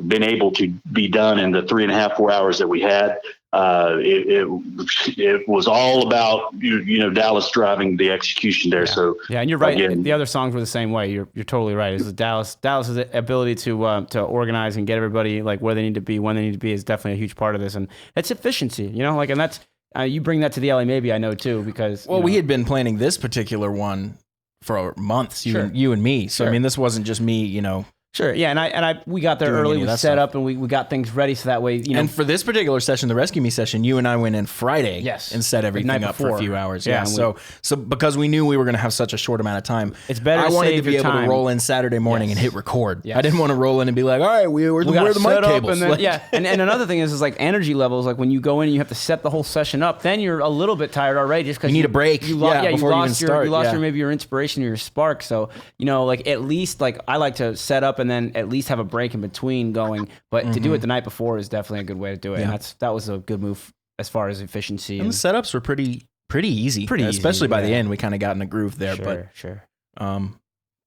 been able to be done in the 3.5, 4 hours that we had, it was all about you know, Dallas driving the execution there. Yeah. So yeah, and you're right. Again, the other songs were the same way. You're totally right. Is Dallas's ability to organize and get everybody like where they need to be when they need to be is definitely a huge part of this, and it's efficiency. You know, like, and that's you bring that to the LA Maybe, I know too, because we had been planning this particular one for months, you and me. So I mean, this wasn't just me, you know. Sure, yeah, and we got there early, we set up, and we got things ready so that way, you know. And for this particular session, the Rescue Me session, you and I went in Friday, yes, and set everything up for a few hours. Yeah, so because we knew we were going to have such a short amount of time, it's better. I wanted to be able time. to roll in Saturday morning and hit record. Yes. I didn't want to roll in and be like, all right, where are the mic cables? And then, and another thing is like energy levels. Like when you go in and you have to set the whole session up, then you're a little bit tired already, just because you need a break. Before you even start. You lost maybe your inspiration or your spark. So you know, like at least like I like to set up and then at least have a break in between going, but to do it the night before is definitely a good way to do it. And that was a good move as far as efficiency. And the setups were pretty easy, especially by the end. We kind of got in a groove there.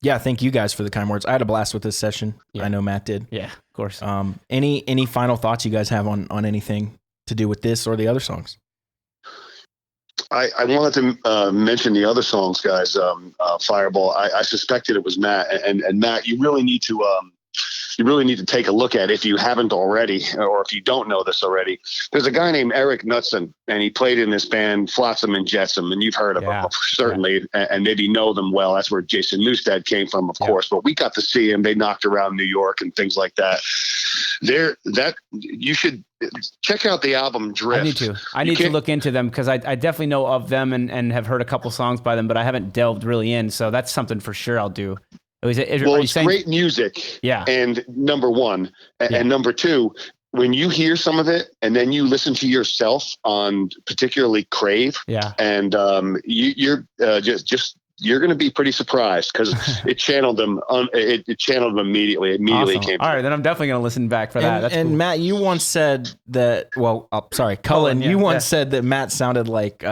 Yeah, thank you guys for the kind words. I had a blast with this session. Yeah. I know Matt did. Yeah, of course. Any final thoughts you guys have on anything to do with this or the other songs? I wanted to mention the other songs, guys. Fireball. I suspected it was Matt, and Matt, you really need to take a look at, if you haven't already, or if you don't know this already. There's a guy named Eric Knudsen, and he played in this band Flotsam and Jetsam, and you've heard of him certainly, and maybe know them well. That's where Jason Newsted came from, of course. But we got to see him. They knocked around New York and things like that. You should check out the album Drift. I need to look into them, because I definitely know of them and have heard a couple songs by them, but I haven't delved really in. So that's something for sure I'll do. It's great music. Yeah. And number one, and number two, when you hear some of it and then you listen to yourself on particularly Crave, and you're going to be pretty surprised, because it channeled them. It channeled them immediately. Immediately awesome. came. All right, then I'm definitely going to listen back for that. That's and cool. Matt, you once said that. Well, Cullen, you once said that Matt sounded like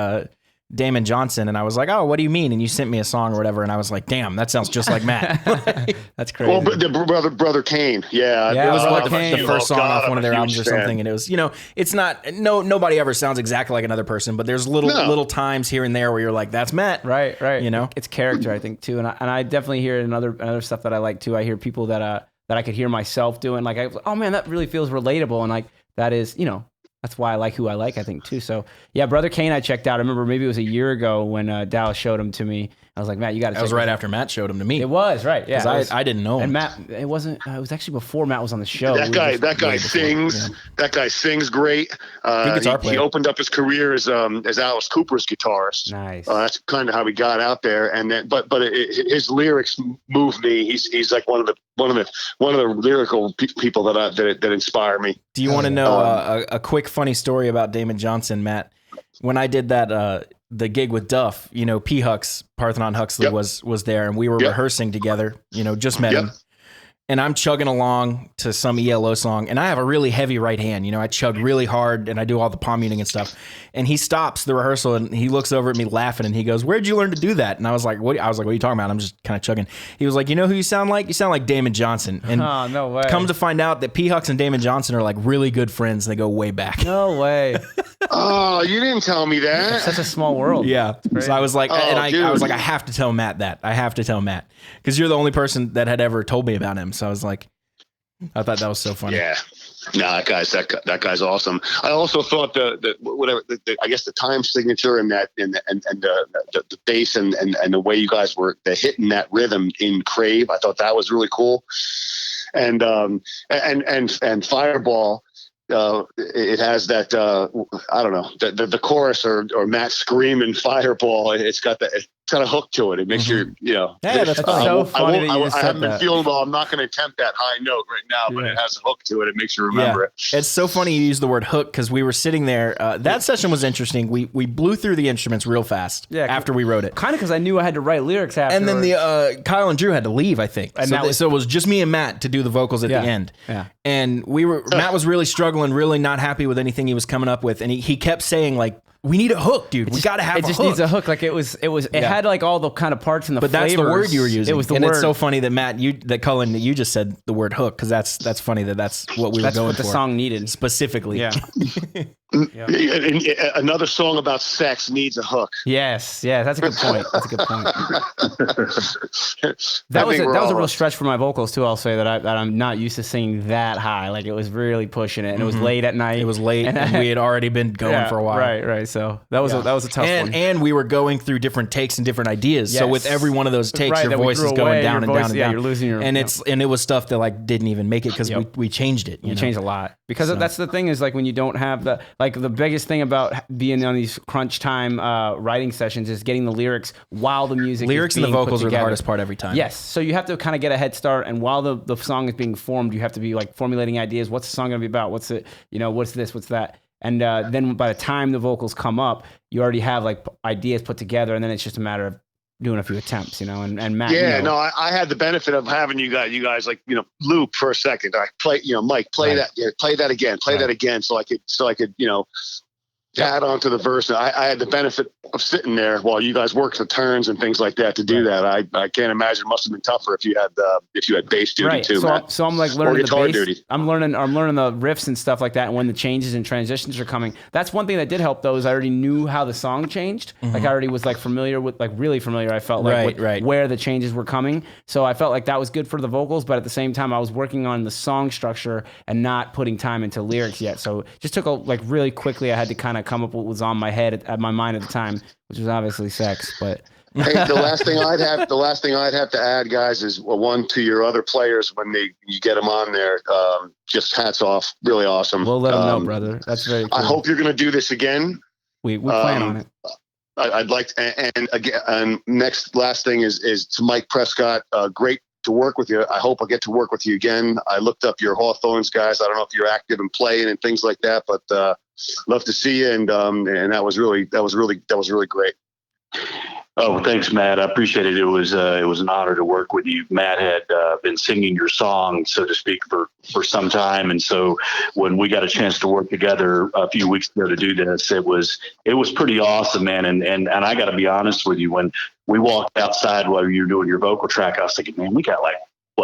Damon Johnson, and I was like, oh, what do you mean? And you sent me a song or whatever, and I was like, damn, that sounds just like Matt. That's crazy. Well, the brother Kane, it was like the first song off one of their albums or something, and it was, it's not nobody ever sounds exactly like another person, but there's little times here and there where you're like, that's Matt, right? It's character, I think, too, and I definitely hear another stuff that I like too. I hear people that I could hear myself doing, like, oh man, that really feels relatable, and like that is, that's why I like who I like, I think, too. So, yeah, Brother Kane I checked out. I remember maybe it was a year ago when Dallas showed him to me. I was like, Matt, you got to check. That was right after Matt showed him to me. It was, right, yeah. Because I didn't know him. And Matt, it wasn't, it was actually before Matt was on the show. That guy sings. Yeah. That guy sings great. He opened up his career as Alice Cooper's guitarist. Nice. That's kind of how he got out there. And then, but his lyrics move me. He's like one of the lyrical people that inspire me. Do you want to know a quick funny story about Damon Johnson, Matt? When I did that the gig with Duff, P. Hux, Parthenon Huxley was there, and we were rehearsing together. Just met him, and I'm chugging along to some ELO song, and I have a really heavy right hand. You know, I chug really hard, and I do all the palm muting and stuff. And he stops the rehearsal, and he looks over at me laughing, and he goes, "Where'd you learn to do that?" And I was like, "What?" I was like, "What are you talking about? I'm just kind of chugging." He was like, "You know who you sound like? You sound like Damon Johnson." And Oh, no way. come to find out that P. Hux and Damon Johnson are like really good friends. They go way back. No way. Oh, you didn't tell me that. Such a small world. Yeah. So I was like, Oh, and I dude. was like, I have to tell Matt that. I have to tell Matt because you're the only person that had ever told me about him. So I was like, I thought that was so funny. Yeah. No, that guy's awesome. I also thought I guess the time signature and that and the bass and the way you guys were hitting that rhythm in Crave, I thought that was really cool. And Fireball, it has that I don't know, the chorus or Matt screaming Fireball. It's got a hook to it. It makes you know. Yeah, that's so funny that you just I said haven't been that. feeling well. I'm not going to attempt that high note right now, but it has a hook to it. It makes you remember it. It's so funny you use the word hook because we were sitting there. That session was interesting. We blew through the instruments real fast after we wrote it. Kind of because I knew I had to write lyrics after. And then the Kyle and Drew had to leave, I think. And So it was just me and Matt to do the vocals at the end. Yeah. And Matt was really struggling, really not happy with anything he was coming up with. And he kept saying, like, we need a hook, dude. We got to have a hook. It just needs a hook. Like it had like all the kind of parts and the But that's the flavors. word you were using. It was the and word. it's so funny that that Cullen, that you just said the word hook because that's funny that's what we were That's going what the for. song needed. Specifically. Yeah. And another song about sex needs a hook. Yes. Yeah. That's a good point. That's a good point. That That was a real stretch for my vocals too. I'll say that I'm not used to singing that high. Like it was really pushing it, and it was late at night. It was late and we had already been going for a while. Right. So that was a tough one. And we were going through different takes and different ideas. So Yes. with every one of those takes, Right, your that we voice threw is going away, down your and voice- down and yeah, down. you're losing your- and it was stuff that like didn't even make it because we changed it. You change a lot because that's the thing is like when you don't have the biggest thing about being on these crunch time writing sessions is getting the lyrics while the music Lyrics is and the being put vocals are the together. hardest part every time. Yes, so you have to kind of get a head start, and while the song is being formed, you have to be like formulating ideas. What's the song going to be about? What's it? What's this? What's that? And then by the time the vocals come up, you already have like ideas put together, and then it's just a matter of doing a few attempts, and Matt. Yeah, no, I had the benefit of having you guys like, loop for a second. I play, Mike, play that, play that again, that again, so I could, add on to the verse. I had the benefit of sitting there while you guys worked the turns and things like that to do that. I can't imagine it must have been tougher if you had bass duty too, so, Matt. So I'm like learning the guitar bass. duty. I'm learning the riffs and stuff like that. And when the changes and transitions are coming, that's one thing that did help though, is I already knew how the song changed. Like I already was like familiar with, like really familiar. I felt like with where the changes were coming. So I felt like that was good for the vocals, but at the same time I was working on the song structure and not putting time into lyrics yet. So it just took really quickly. I had to kind of come up with what was on my head at my mind at the time, which was obviously sex, but Hey, the last thing I'd have to add, guys, is one to your other players when you get them on there. Just hats off, really awesome. we'll let them know, brother. That's very cool. I hope you're going to do this again. we plan on it. I'd like to, and again, and last thing is to Mike Prescott. Great to work with you. I hope I get to work with you again. I looked up your Hawthorns guys. I don't know if you're active and playing and things like that, but love to see you. And that was really great. Oh, thanks, Matt. I appreciate it. It was an honor to work with you. Matt had been singing your song, so to speak, for some time, and so when we got a chance to work together a few weeks ago to do this, it was pretty awesome, man. And I got to be honest with you, when we walked outside while you were doing your vocal track, I was thinking, man, we got like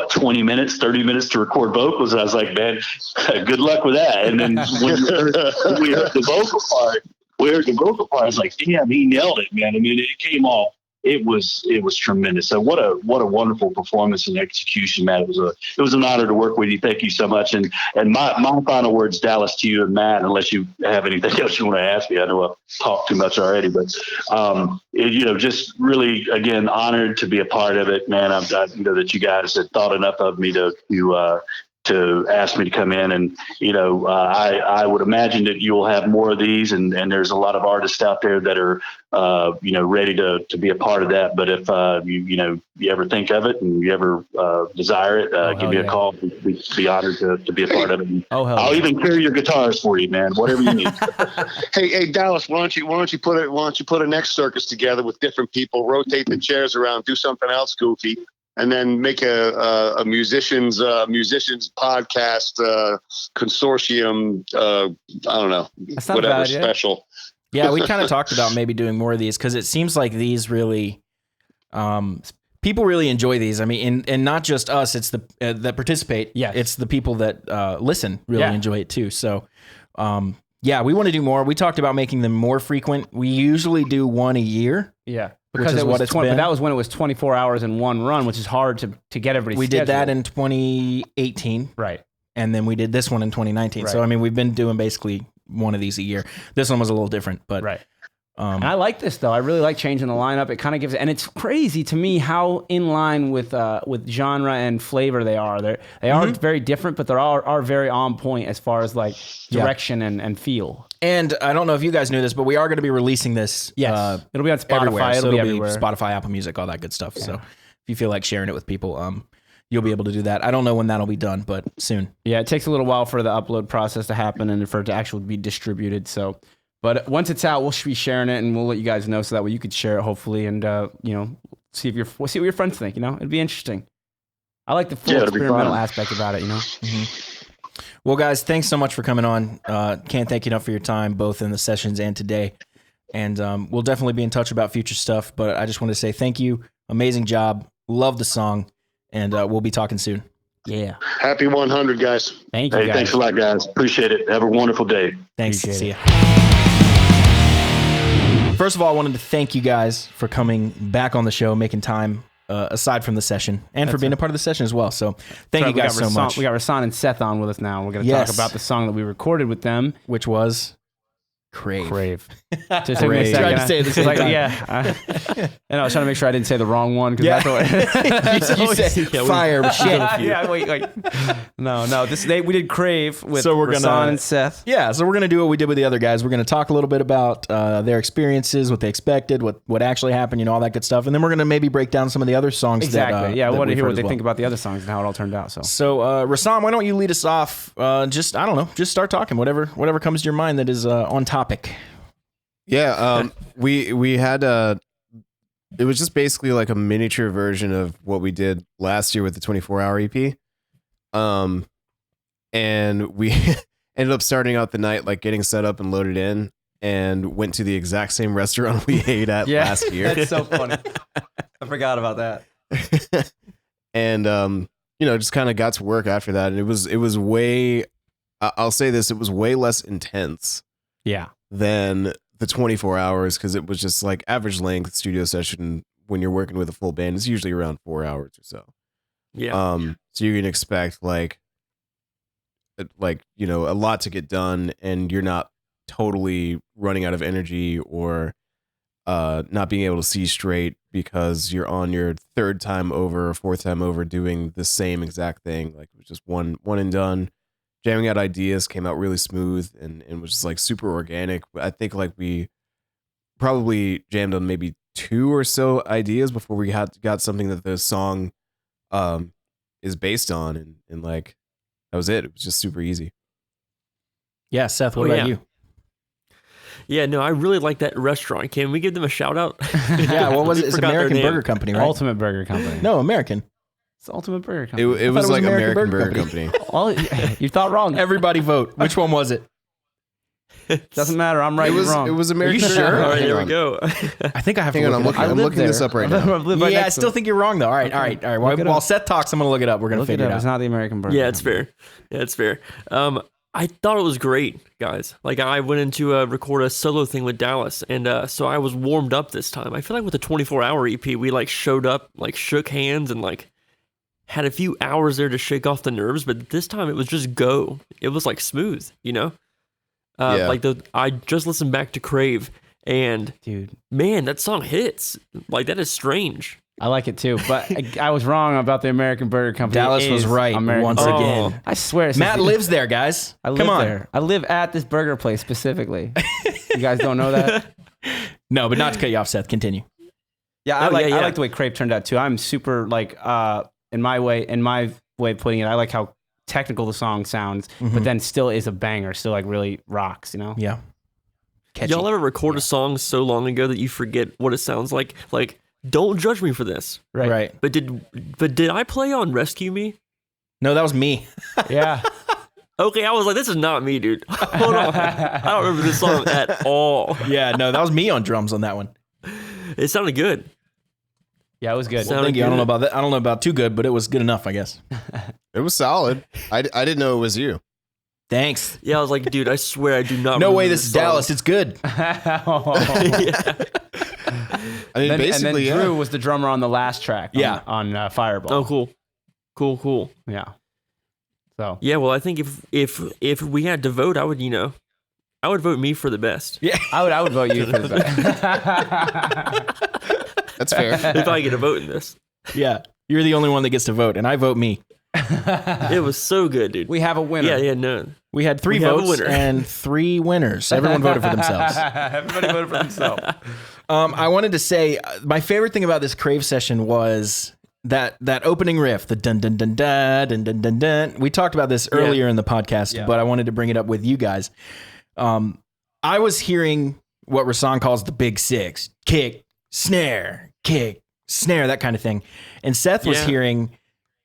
20 minutes, 30 minutes to record vocals. And I was like, man, good luck with that. And then when we heard the vocal part. I was like, damn, he nailed it, man. I mean, it came off. It was tremendous. So what a wonderful performance and execution, Matt. It was an honor to work with you. Thank you so much. And my final words, Dallas, to you and Matt, unless you have anything else you want to ask me. I know I've talked too much already, but just really, again, honored to be a part of it, man. I know that you guys had thought enough of me to ask me to come in, and I would imagine that you will have more of these, and there's a lot of artists out there that are ready to be a part of that. But if you ever think of it and you ever desire it, give me a call. Be honored to be a part of it. I'll even carry your guitars for you, man. Whatever you need. Hey, Dallas, why don't you put a next circus together with different people, rotate the chairs around, do something else goofy. and then make a musicians podcast consortium. I don't know, That's not a whatever bad idea. special. Yeah, we kind of talked about maybe doing more of these because it seems like these really, people really enjoy these. I mean, and not just us; it's the that participate. Yes. It's the people that listen really Yeah. enjoy it too. So, yeah, we want to do more. We talked about making them more frequent. We usually do one a year. Yeah. Which Because is it was what it's 20, been. but that was when it was 24 hours in one run, which is hard to get everybody. We did that scheduled. in 2018, right. and then we did this one in 2019. So Right. I mean, we've been doing basically one of these a year. This one was a little different, but Right. And I like this though. I really like changing the lineup. It kind of gives, and it's crazy to me how in line with genre and flavor they are. They are very different, but they are very on point as far as like direction and feel. And I don't know if you guys knew this, but we are going to be releasing this. Yes, it'll be on Spotify. Everywhere. It'll So be everywhere. Spotify, Apple Music, all that good stuff. So if you feel like sharing it with people, you'll be able to do that. I don't know when that'll be done, but soon. Yeah, it takes a little while for the upload process to happen and for it to actually be distributed. So, but once it's out, we'll be sharing it and we'll let you guys know so that way you could share it hopefully and see what your friends think. It'd be interesting. I like the full Yeah, it'll be experimental fun. aspect about it. Well, guys, thanks so much for coming on. Can't thank you enough for your time, both in the sessions and today. And we'll definitely be in touch about future stuff. But I just want to say thank you. Amazing job. Love the song. And we'll be talking soon. Yeah. Happy 100, guys. Thank you, Hey, guys. thanks a lot, guys. Appreciate it. Have a wonderful day. Thanks. Appreciate See it. ya. First of all, I wanted to thank you guys for coming back on the show, making time aside from the session, and for being a part of the session as well. So thank you guys so much. We got Rasan and Seth on with us now. We're going to Yes. talk about the song that we recorded with them. Which was Crave. Crave. Just took me a Crave. second. Tried to say it at the same time. Yeah. And I was trying to make sure I didn't say the wrong one. Cause Yeah. that's what, you said fire with shit. yeah, wait. No. We did Crave with So we're Rasan gonna- and Seth. Yeah, so we're going to do what we did with the other guys. We're going to talk a little bit about their experiences, what they expected, what actually happened, all that good stuff. And then we're going to maybe break down some of the other songs. Exactly. That, I want to we've hear heard what they as well. think about the other songs and how it all turned out. So So, Rasan, why don't you lead us off? Just start talking. Whatever comes to your mind that is on topic. Yeah, we had it was just basically like a miniature version of what we did last year with the 24-hour EP. And we ended up starting out the night like getting set up and loaded in and went to the exact same restaurant we ate at last year. That's so funny. I forgot about that. And just kind of got to work after that. And it was way I'll say this, it was way less intense Yeah. than the 24 hours because it was just like average length studio session when you're working with a full band is usually around 4 hours or so. Yeah. So you can expect like a lot to get done and you're not totally running out of energy or not being able to see straight because you're on your third time over or fourth time over doing the same exact thing. Like it was just one and done. Jamming out ideas came out really smooth and was just like super organic. I think like we probably jammed on maybe 2 or so ideas before we got something that the song is based on and like that was it. It was just super easy. Yeah, Seth, what Oh, about yeah. you? Yeah, no, I really like that restaurant. Can we give them a shout out? Yeah, what was it? We It's forgot their American name. Burger Company, right? Ultimate Burger Company. No, American. It's Ultimate Burger It Company. was it was like American American Burger Burger Company. You thought wrong. Everybody vote. Which one was it? Doesn't matter. I'm right. It was you're wrong. it was American. you Burger sure? Company. All right, Hang here we on. go. I think I have to Hang on, look I'm it up. looking. I'm live looking this there. up right now. I live right Yeah, I next to still it. think you're wrong though. All right. Look it While up. Seth talks, I'm gonna look it up. We're gonna Look it figure up. it It's out. not the American Burger. Yeah, it's Company. fair. Yeah, it's fair. I thought it was great, guys. Like I went into record a solo thing with Dallas, and so I was warmed up this time. I feel like with the 24-hour EP, we like showed up, like shook hands, and like had a few hours there to shake off the nerves. But this time it was just go. It was like smooth, Yeah. Like I just listened back to Crave, and Dude, man, that song hits. Like that is strange. I like it too, but I was wrong about the American Burger Company. Dallas It was is right American once Burger. again. I swear, it's Matt lives there, guys. I live Come on. there. I live at this burger place specifically. You guys don't know that? No, but not to cut you off, Seth. Continue. Yeah, I Oh, like yeah, I yeah. like the way Crave turned out too. I'm super like in my way of putting it. I like how technical the song sounds, but then still is a banger. Still like really rocks. Yeah. Catchy. Y'all ever record a song so long ago that you forget what it sounds like? Like don't judge me for this. Right. But did I play on Rescue Me? No, that was me. Yeah. Okay, I was like, this is not me, dude. Hold on. I don't remember this song at all. Yeah, no, that was me on drums on that one. It sounded good. Yeah, it was good. Sounded Thank you. I don't know good. about that. I don't know about too good, but it was good enough, I guess. It was solid. I didn't know it was you. Thanks. Yeah, I was like, dude, I swear I do not No remember way, this is Dallas. It's good. Yeah. I mean, and basically, then yeah. Drew was the drummer on the last track. Yeah. On Fireball. Oh, cool. Cool. Yeah. So. Yeah, well, I think if we had to vote, I would vote me for the best. Yeah. I would vote you for the best. That's fair. If I get a vote in this. Yeah. You're the only one that gets to vote, and I vote me. It was so good, dude. We have a winner. Yeah, no. We had 3 We have a votes winner. and 3 winners. Everyone voted for themselves. Everybody voted for themselves. I wanted to say my favorite thing about this Crave session was that opening riff, the dun dun dun dun dun dun dun dun. We talked about this earlier in the podcast, but I wanted to bring it up with you guys. I was hearing what Rasan calls the big 6: kick, snare, that kind of thing, and Seth was Yeah. hearing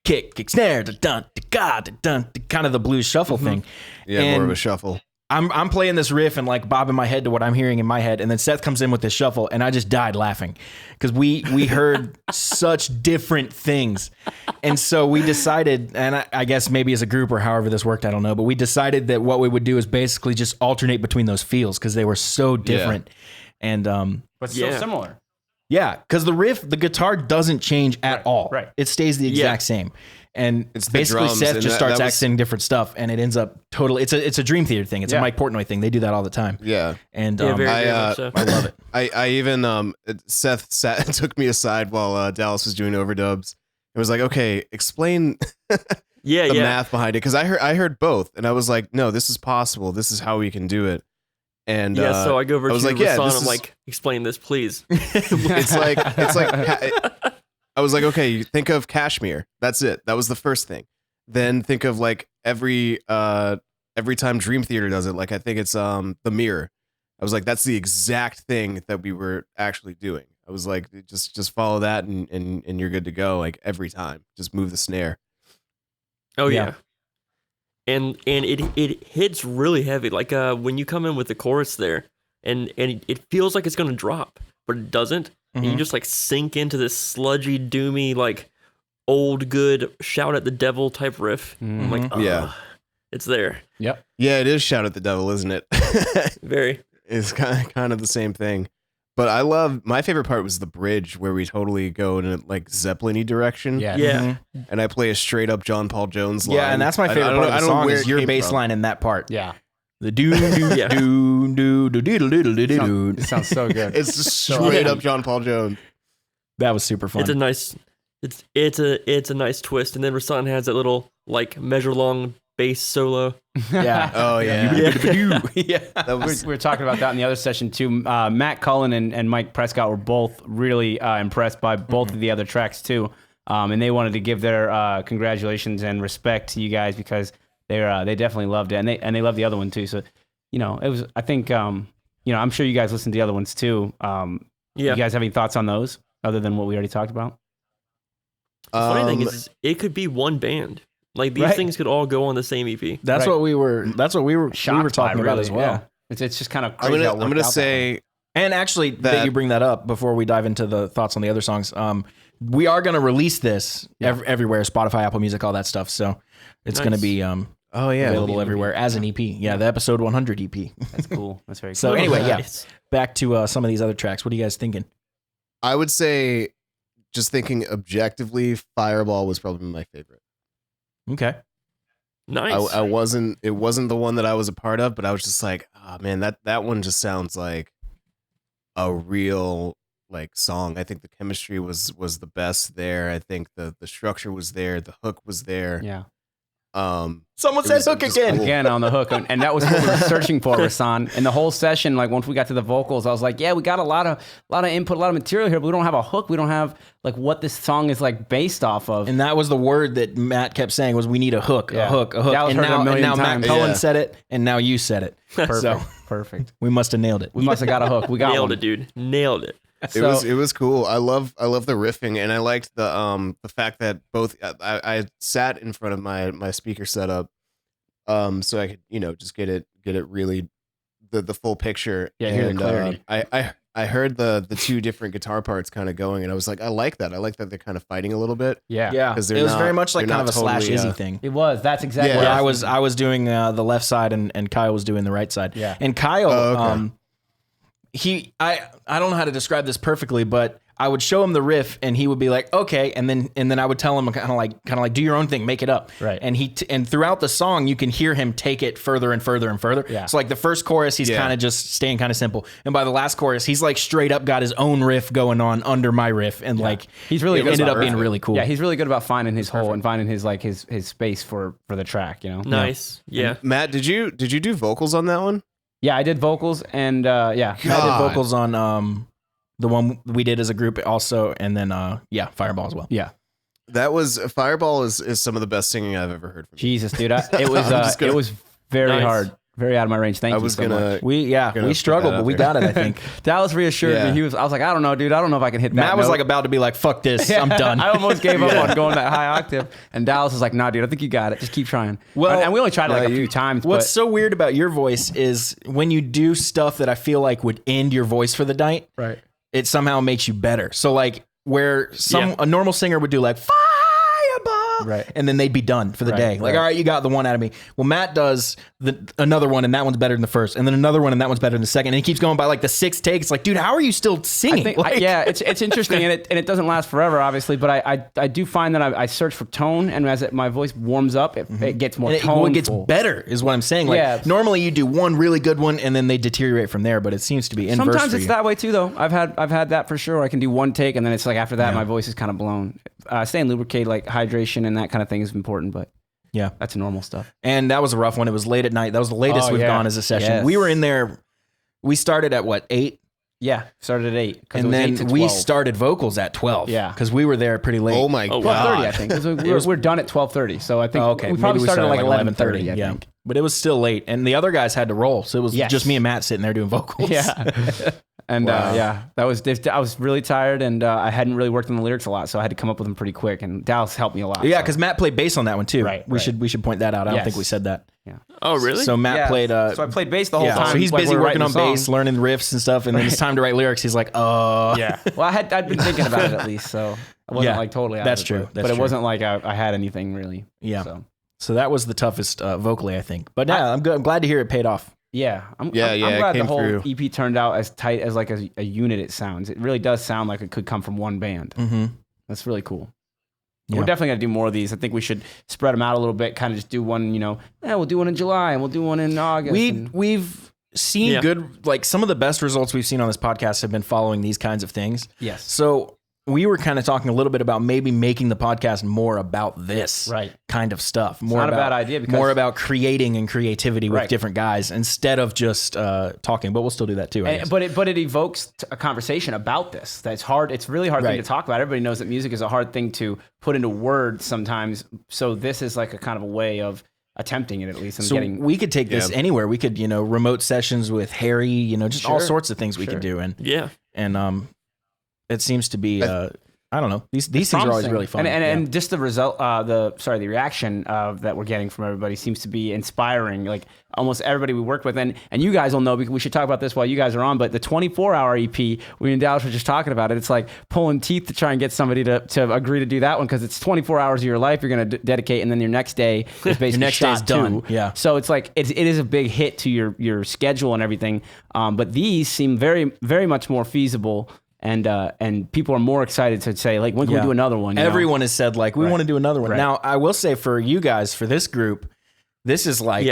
kick, snare, da dun, da dun, kind of the blues shuffle thing. Yeah, more of And a shuffle. I'm playing this riff and like bobbing my head to what I'm hearing in my head, and then Seth comes in with this shuffle, and I just died laughing because we heard such different things, and so we decided, and I guess maybe as a group or however this worked, I don't know, but we decided that what we would do is basically just alternate between those feels because they were so different, and But so Yeah. similar. yeah, because the guitar doesn't change at all. right. It stays the exact same. And It's the basically drums, Seth and just that starts was- accenting different stuff, and it ends up totally. It's a Dream Theater thing. It's a Yeah. Mike Portnoy thing. They do that all the time. Yeah. And Yeah, very, I, very much so. I love it. I even Seth took me aside while Dallas was doing overdubs. It was like, okay, explain Yeah, the yeah. math behind it, because I heard both, and I was like, no, this is possible. This is how we can do it. And Yeah, so I go over I to was like, yeah, Rasan, this I'm is- like, explain this, please. it's like I was like, okay, you think of Kashmir. That's it. That was the first thing. Then think of like every time Dream Theater does it. Like I think it's the Mirror. I was like, that's the exact thing that we were actually doing. I was like, just follow that and you're good to go. Like every time, just move the snare. Oh Yeah. yeah. And it hits really heavy. Like when you come in with the chorus there, and it feels like it's gonna drop, but it doesn't. And you Mhm. just like sink into this sludgy, doomy, like old good shout at the devil type riff. I'm like, Yeah. it's there. Yep. Yeah, it is Shout at the Devil, isn't it? Very. It's kind of the same thing. But my favorite part was the bridge where we totally go in a like Zeppelin-y direction. Yeah. Yeah. And I play a straight up John Paul Jones line. Yeah, and that's my I favorite don't part know- of I the don't know song where is it your came bass from. line in that part. Yeah. The doo doo Yeah. doo doo doo doo doo doo doo. It sounds so good. It's just straight up John Paul Jones. That was super fun. It's a nice it's a nice twist. And then Rasan has that little like measure long bass solo. yeah. Oh yeah. Yeah. That We was were talking about that in the other session too. Matt Cullen and Mike Prescott were both really impressed by both of the other tracks too, and they wanted to give their congratulations and respect to you guys because they definitely loved it, and they loved the other one too. So, it was. I think I'm sure you guys listened to the other ones too. Yeah. You guys have any thoughts on those other than what we already talked about? The funny thing is it could be one band. Like these Right. things could all go on the same EP. That's Right. what we were Shocked talking by, about really, as well. yeah. It's just kind of I'm crazy. how it gonna worked out that way. say And actually, that That- you bring that up before we dive into the thoughts on the other songs. We are going to release this everywhere: Spotify, Apple Music, all that stuff. So it's going to Nice. be oh yeah. available everywhere as an EP. Yeah, the episode 100 EP. That's cool. That's very cool. So anyway, yeah. Nice. Back to some of these other tracks. What are you guys thinking? I would say, just thinking objectively, Fireball was probably my favorite. Okay. Nice. I wasn't. It wasn't the one that I was a part of, but I was just like, oh man, that one just sounds like a real like song. I think the chemistry was the best there. I think the structure was there. The hook was there. yeah. Someone It said was hook just again. cool. Again on the hook, and that was what we were searching for, Rasan. And the whole session, like once we got to the vocals, I was like, yeah, we got a lot of input, a lot of material here, but we don't have a hook. We don't have like what this song is like based off of. And that was the word that Matt kept saying was we need a hook, Yeah. a hook, a hook. Dallas And heard it a now, million Matt times. Cullen Yeah. said it, and now you said it. Perfect. So Perfect. we must have nailed it. We must have got a hook. We got Nailed one. it, dude. Nailed it. It was cool. I love the riffing, and I liked the fact that both I sat in front of my speaker setup, so I could just get it really the full picture. Yeah, hear the and clarity. I heard the two different guitar parts kind of going, and I was like, I like that. I like that they're kind of fighting a little bit. Yeah. Yeah, 'Cause it they're was very not- much like they're kind of a not Slash totally, Izzy thing. It was. That's exactly Yeah. what Where I was doing the left side and Kyle was doing the right side. Yeah. And Kyle, Oh, okay. I don't know how to describe this perfectly, but I would show him the riff and he would be like, okay, and then I would tell him kind of like do your own thing, make it up. Right. And and throughout the song you can hear him take it further and further and further. Yeah. So like the first chorus he's Yeah. kind of just staying kind of simple, and by the last chorus he's like straight up got his own riff going on under my riff, and like He's really it good ended about up being riffing. really cool. Yeah, he's really good about finding his hole and finding his like his space for the track, you know. Nice. Yeah. Matt, did you do vocals on that one? Yeah, I did vocals and I did God. vocals on the one we did as a group also, and then Fireball as well. yeah. That was Fireball is some of the best singing I've ever heard from you. Jesus, dude, it was I'm just gonna- it was very Nice. hard, very out of my range. Thank I you was so gonna much. We Gonna struggled, put that but we out got it, I think. Dallas reassured Yeah. me. I was like, I don't know, dude. I don't know if I can hit that. Matt was note. like about to be like, fuck this, I'm done. I almost gave up on going that high octave, and Dallas was like, "Nah, dude, I think you got it. Just keep trying." Well, and we only tried it like no, a you- few times. What's but so weird about your voice is when you do stuff that I feel like would end your voice for the night, right, it somehow makes you better. So like where Yeah. a normal singer would do like Fireball, Right. and then they'd be done for the Right, day. Like, right. all right, you got the one out of me. Well, Matt does another one, and that one's better than the first, and then another one, and that one's better than the second, and he keeps going by like the sixth take. It's like, dude, how are you still singing? I think, Like- yeah, it's interesting, and it doesn't last forever, obviously. But I do find that I search for tone, and as my voice warms up, it gets more And toneful. it gets better, is what I'm saying. Like Yeah. normally you do one really good one, and then they deteriorate from there. But it seems to be inverse. Sometimes for it's you. that way too, though. I've had that for sure. I can do one take, and then it's like after that, Yeah. my voice is kind of blown. Staying lubricated, like hydration and that kind of thing, is important. But Yeah. that's normal stuff. And that was a rough one. It was late at night. That was the latest Oh, we've yeah. gone as a session. Yes. We were in there. We started at what, 8? Yeah, started at 8, And then we started vocals at 12. Yeah. Because we were there pretty late. Oh my Oh, god! 12:30, I think. 'Cause we're done at 12:30, so I think Oh, okay. we probably Maybe started at like 11:30. I yeah. think. But it was still late. And the other guys had to roll. So it was Yes. just me and Matt sitting there doing vocals. Yeah. And Wow. that was I was really tired, and I hadn't really worked on the lyrics a lot, so I had to come up with them pretty quick. And Dallas helped me a lot. Yeah, so. because Matt played bass on that one too. Right, We right. should point that out. I don't Yes. think we said that. Oh, really? So Matt Yeah. played So I played bass the whole yeah, time. so he's like, busy we were working writing on the bass, song. learning riffs and stuff, and then it's time to write lyrics. He's like, Yeah. Well, I'd been thinking about it at least, so I wasn't Yeah, like totally out that's of it, true, But, that's but it true. wasn't like I had anything really. Yeah. So So that was the toughest vocally, I think. But yeah, I'm good. I'm glad to hear it paid off. yeah, I'm Yeah, I'm it glad the came whole through. EP turned out as tight as like a unit. It sounds. It really does sound like it could come from one band. Mm-hmm. That's really cool. Yeah. We're definitely gonna do more of these. I think we should spread them out a little bit. Kind of just do one. We'll do one in July and we'll do one in August. and- We've seen Yeah. good, like some of the best results we've seen on this podcast have been following these kinds of things. yes. So we were kind of talking a little bit about maybe making the podcast more about this Right. kind of stuff. More not a about, bad idea because- more about creating and creativity with Right. different guys instead of just talking. But we'll still do that too. I guess. But it evokes a conversation about this. That's hard. It's a really hard thing Right. to talk about. Everybody knows that music is a hard thing to put into words sometimes. So this is like a kind of a way of attempting it at least and So getting. we could take this Yeah. anywhere. We could, remote sessions with Harry, just all Sure. sorts of things we Sure. could do. Yeah. And it seems to be, I don't know. These things are always promising. really fun. And just the result, the reaction that we're getting from everybody seems to be inspiring. Like almost everybody we worked with, and you guys will know because we should talk about this while you guys are on. But the 24-hour EP, we and Dallas were just talking about it. It's like pulling teeth to try and get somebody to agree to do that one because it's 24 hours of your life you're going to dedicate, and then your next day is basically next day is shot done. too. Yeah. So it's like it is a big hit to your schedule and everything. But these seem very very much more feasible. And people are more excited to say, like, when can we do another one? you know? Everyone has said like we want to do another one. Right. Now I will say for you guys for this group, this is like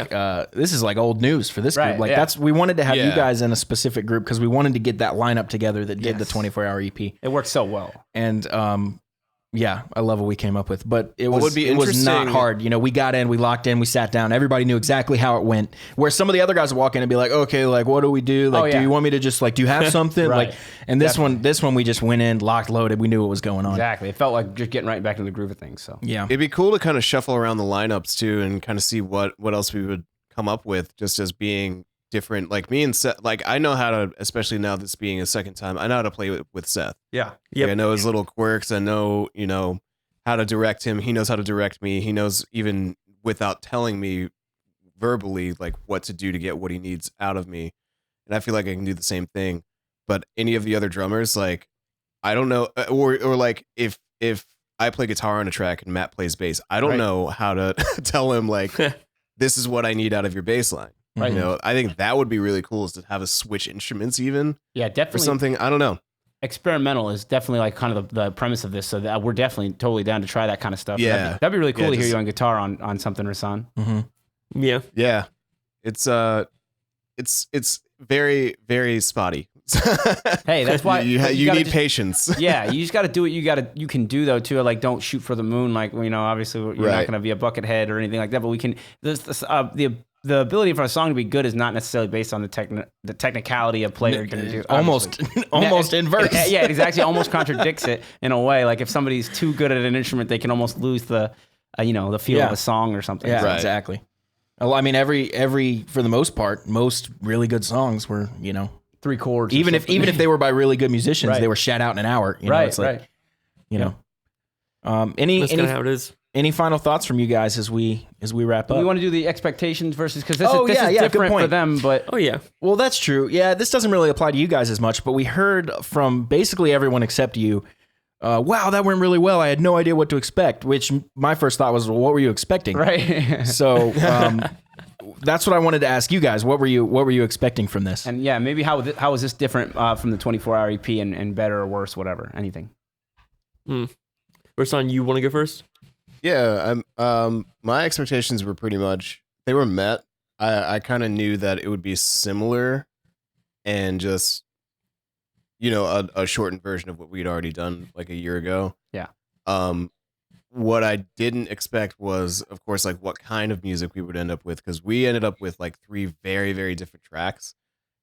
old news for this Right, group. Like yeah. we wanted to have you Yeah. guys in a specific group because we wanted to get that lineup together that did the Yes. 24-hour EP. It works so well. And yeah, I love what we came up with. But it What was would be it was not interesting- hard. We got in, we locked in, we sat down. Everybody knew exactly how it went. Where some of the other guys would walk in and be like, "Okay, like what do we do? Like, do yeah. you want me to just like do you have something?" Right. Like, and this one we just went in, locked, loaded. We knew what was going on. Exactly. It felt like just getting right back into the groove of things. So Yeah. It'd be cool to kind of shuffle around the lineups too, and kind of see what else we would come up with, just as being different. Like me and Seth, like I know how to, especially now this being a second time, I know how to play with Seth. Yeah. Yep. Like, I know his little quirks. I know, how to direct him. He knows how to direct me. He knows even without telling me verbally, like what to do to get what he needs out of me. And I feel like I can do the same thing. But any of the other drummers, like, I don't know, or like if I play guitar on a track and Matt plays bass, I don't know how to tell him like, this is what I need out of your bass line. Right. I think that would be really cool is to have us switch instruments even Yeah, or definitely. something. I don't know. Experimental is definitely like kind of the premise of this. So that we're definitely totally down to try that kind of stuff. Yeah. That'd be really cool Yeah, to hear just- you on guitar on something, Rasan. Yeah. Yeah. It's very, very spotty. Hey, that's why you gotta need just- patience. Yeah, you just got to do what you can do though too. Like, don't shoot for the moon. Like, obviously you're not Right. going to be a bucket head or anything like that. But we can. The ability for a song to be good is not necessarily based on the technicality of player going to do. Almost inverse. Yeah, it exactly. Almost contradicts it in a way. Like if somebody's too good at an instrument, they can almost lose the the feel of a song or something. Yeah, Right. exactly. Well, I mean, every for the most part, most really good songs were, 3 chords. or even something. if they were by really good musicians, Right. they were shat out in an hour. right, It's like, right. Any That's kind of how it is. any final thoughts from you guys as we wrap up? We want to do the expectations versus because this Oh, is yeah, good different for point. them, but Oh yeah. Well, that's true. Yeah, this doesn't really apply to you guys as much, but we heard from basically everyone except you. Wow, that went really well. I had no idea what to expect, which my first thought was, well, what were you expecting? right. So that's what I wanted to ask you guys. What were you expecting from this? And yeah, maybe how is this different from the 24-hour EP and better or worse, whatever, anything. Rasan, you want to go first? Yeah, my expectations were pretty much they were met. I kind of knew that it would be similar, and just a shortened version of what we'd already done like a year ago. Yeah. What I didn't expect was, of course, like what kind of music we would end up with, because we ended up with like 3 very, very different tracks,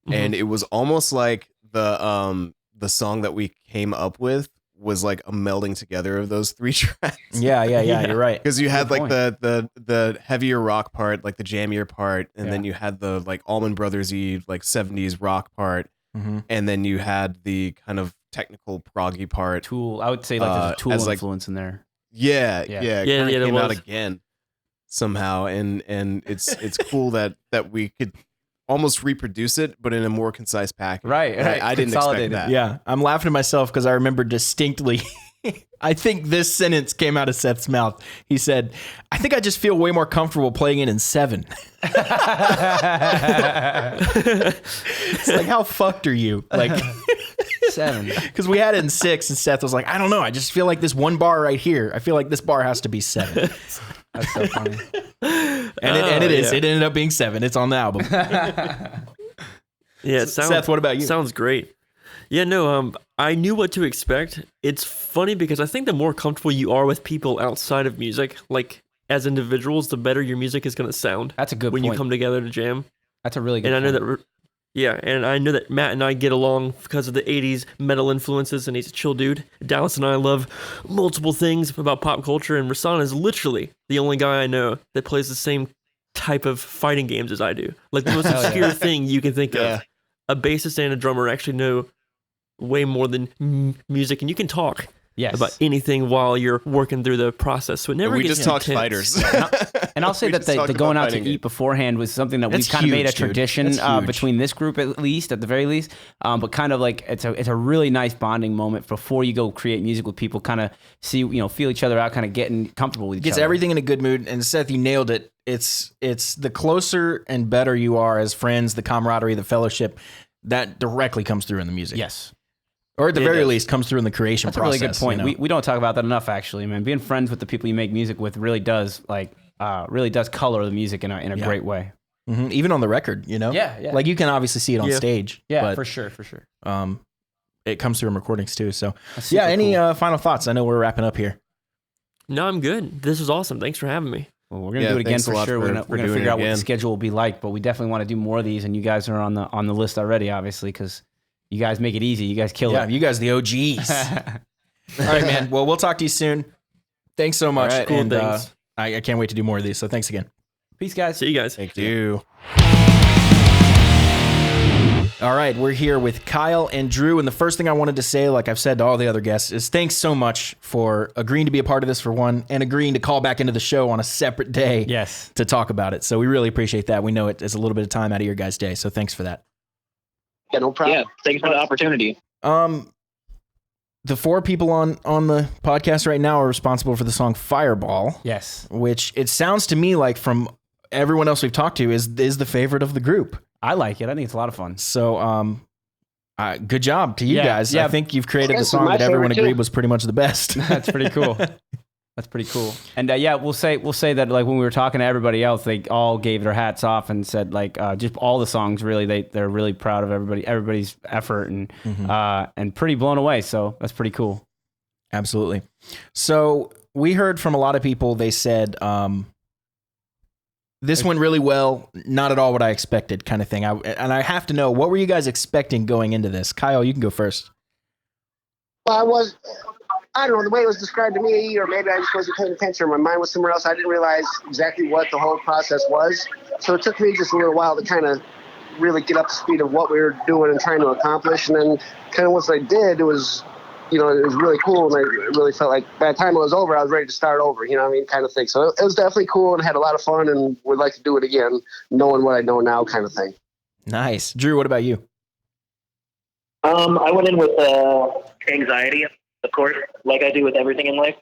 and it was almost like the song that we came up with was like a melding together of those 3 tracks. Yeah, you're right. Because you had Good like the heavier rock part, like the jammier part, and then you had the like Allman Brothers-y like 70s rock part, and then you had the kind of technical proggy part. Tool, I would say like there's a Tool as, like, influence in there. Yeah, Yeah. yeah, it Yeah, kinda yeah, there came out was. again somehow, and it's cool that we could almost reproduce it, but in a more concise package. Right, right. I didn't expect Consolidated. that. Yeah, I'm laughing to myself because I remember distinctly. I think this sentence came out of Seth's mouth. He said, "I think I just feel way more comfortable playing it in 7." It's like, how fucked are you? Like, 7. because we had it in 6, and Seth was like, "I don't know. I just feel like this one bar right here. I feel like this bar has to be 7." That's so funny. And it is. yeah. It ended up being 7. It's on the album. Yeah, it sounds, Seth, what about you? Sounds great. Yeah, no, I knew what to expect. It's funny because I think the more comfortable you are with people outside of music, like as individuals, the better your music is going to sound That's a good when point. you come together to jam. That's a really good And I know point. that, and I know that Matt and I get along because of the 80s metal influences, and he's a chill dude. Dallas and I love multiple things about pop culture, and Rasan is literally the only guy I know that plays the same type of fighting games as I do. Like the most Hell yeah. obscure thing you can think Yeah. of. A bassist and a drummer actually know way more than music, and you can talk Yes. about anything while you're working through the process. So it never We gets just talked intense. fighters. And I'll say We that just the talked going about out to fighting eat it. beforehand was something that That's we've kind of made a huge, dude. tradition That's huge. between this group at the very least. But kind of like it's a really nice bonding moment before you go create music with people. Kind of see feel each other out, kind of getting comfortable with each Gets other. everything in a good mood. And Seth, you nailed it. It's the closer and better you are as friends, the camaraderie, the fellowship, that directly comes through in the music. Yes. Or at the It very does. least comes through in the creation That's a process. really good point. you know? We don't talk about that enough, actually, man. Being friends with the people you make music with really does color the music in a Yeah. great way. Mhm. Even on the record, Yeah, yeah. Like you can obviously see it on Yeah. stage. Yeah, but, for sure. it comes through in recordings too. So That's yeah, super any cool. final thoughts? I know we're wrapping up here. No, I'm good. This was awesome. Thanks for having me. Well, we're gonna Yeah, do it again thanks a for lot sure. for- We're gonna for doing figure it out what the again. schedule will be like, but we definitely want to do more of these, and you guys are on the list already, obviously, because you guys make it easy. You guys kill Yeah, it. you guys, the OGs. All right, man. Well, we'll talk to you soon. Thanks so much. All right. Cool, and thanks. I can't wait to do more of these. So thanks again. Peace, guys. See you guys. Thank you. All right, we're here with Kyle and Drew, and the first thing I wanted to say, like I've said to all the other guests, is thanks so much for agreeing to be a part of this for one, and agreeing to call back into the show on a separate day Yes. to talk about it. So we really appreciate that. We know it is a little bit of time out of your guys' day, so thanks for that. Yeah, no problem. Yeah, thanks for the opportunity. The 4 people on the podcast right now are responsible for the song Fireball, Yes. which it sounds to me like from everyone else we've talked to is the favorite of the group. I like it. I think it's a lot of fun. So, good job to you Yeah, guys. yeah. I think you've created the This is song my that everyone favorite, too. agreed was pretty much the best. That's pretty cool. That's pretty cool. And yeah, we'll say that like when we were talking to everybody else, they all gave their hats off and said like just all the songs really they're really proud of everybody's effort and pretty blown away. So that's pretty cool. Absolutely. So we heard from a lot of people. They said this went really well. Not at all what I expected, kind of thing. And I have to know, what were you guys expecting going into this? Kyle, you can go first. Well, I don't know, the way it was described to me, or maybe I just wasn't paying attention, or my mind was somewhere else. I didn't realize exactly what the whole process was. So it took me just a little while to kind of really get up to speed of what we were doing and trying to accomplish. And then kind of once I did, it was really cool. And I really felt like by the time it was over, I was ready to start over, you know what I mean, kind of thing. So it was definitely cool and had a lot of fun and would like to do it again, knowing what I know now kind of thing. Nice. Drew, what about you? I went in with anxiety, of course, like I do with everything in life.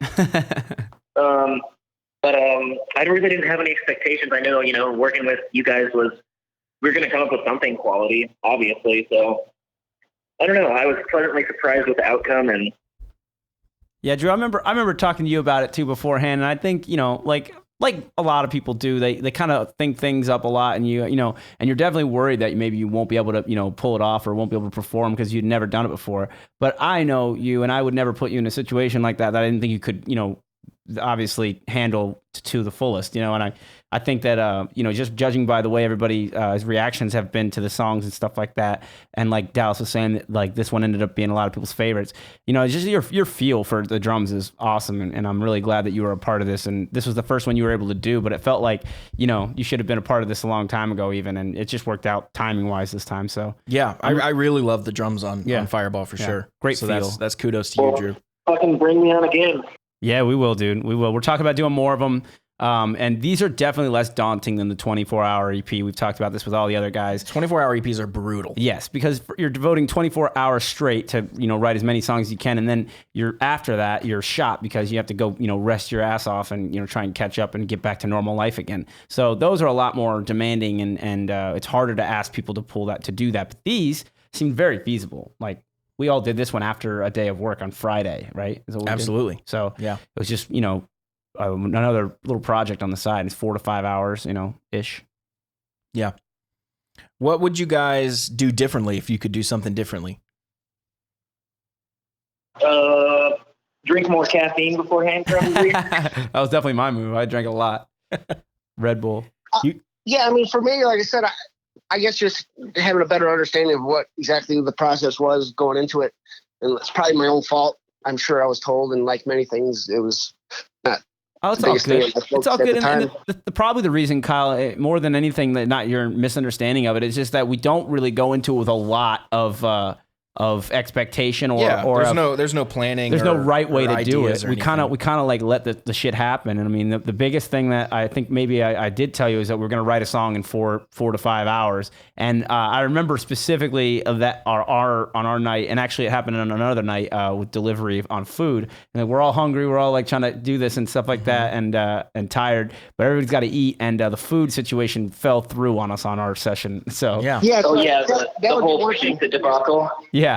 But I really didn't have any expectations. I know, working with you guys we were going to come up with something quality, obviously. So I don't know. I was pleasantly surprised with the outcome. And Yeah, Drew, I remember talking to you about it too beforehand, and I think, like a lot of people do, they kind of think things up a lot, and and you're definitely worried that maybe you won't be able to, pull it off or won't be able to perform because you'd never done it before. But I know you, and I would never put you in a situation like that I didn't think you could, obviously handle to the fullest, and I think that, just judging by the way everybody's reactions have been to the songs and stuff like that. And like Dallas was saying, that, like this one ended up being a lot of people's favorites. It's just your feel for the drums is awesome. And I'm really glad that you were a part of this. And this was the first one you were able to do, but it felt like, you should have been a part of this a long time ago even. And it just worked out timing wise this time. So Yeah, I really love the drums on Fireball for sure. Great so feel. that's kudos to you, Drew. fucking bring me on again. Yeah, we will, dude. We will. We're talking about doing more of them. And these are definitely less daunting than the 24-hour EP. We've talked about this with all the other guys. 24-hour EPs are brutal. Yes, because you're devoting 24 hours straight to, write as many songs as you can. And then after that, you're shot because you have to go, rest your ass off and, try and catch up and get back to normal life again. So those are a lot more demanding and it's harder to ask people to do that. But these seem very feasible. Like, we all did this one after a day of work on Friday, right? Is that what we did? Absolutely. So Yeah. it was just, another little project on the side. It's 4 to 5 hours, ish. Yeah. What would you guys do differently if you could do something differently? Drink more caffeine beforehand, probably. That was definitely my move. I drank a lot. Red Bull. Yeah, I mean, for me, like I said, I guess just having a better understanding of what exactly the process was going into it. And it's probably my own fault. I'm sure I was told, and like many things, it was not. Oh, it's the all biggest thing good. I It's all focused at good. the And time. probably the reason, Kyle, more than anything, that not your misunderstanding of it, is just that we don't really go into it with a lot of expectation or there's no planning. there's no or- right way or to do ideas it. or We kind anything. of like let the shit happen. And I mean, the biggest thing that I think maybe I did tell you is that we're going to write a song in 4 to 5 hours. And I remember specifically of that on our night, and actually it happened on another night with delivery on food. And we're all hungry. We're all like trying to do this and stuff like that, and tired. But everybody's got to eat, and the food situation fell through on us on our session. So Yeah. Yeah, Oh so yeah, that the would be whole one thing. pizza debacle. yeah.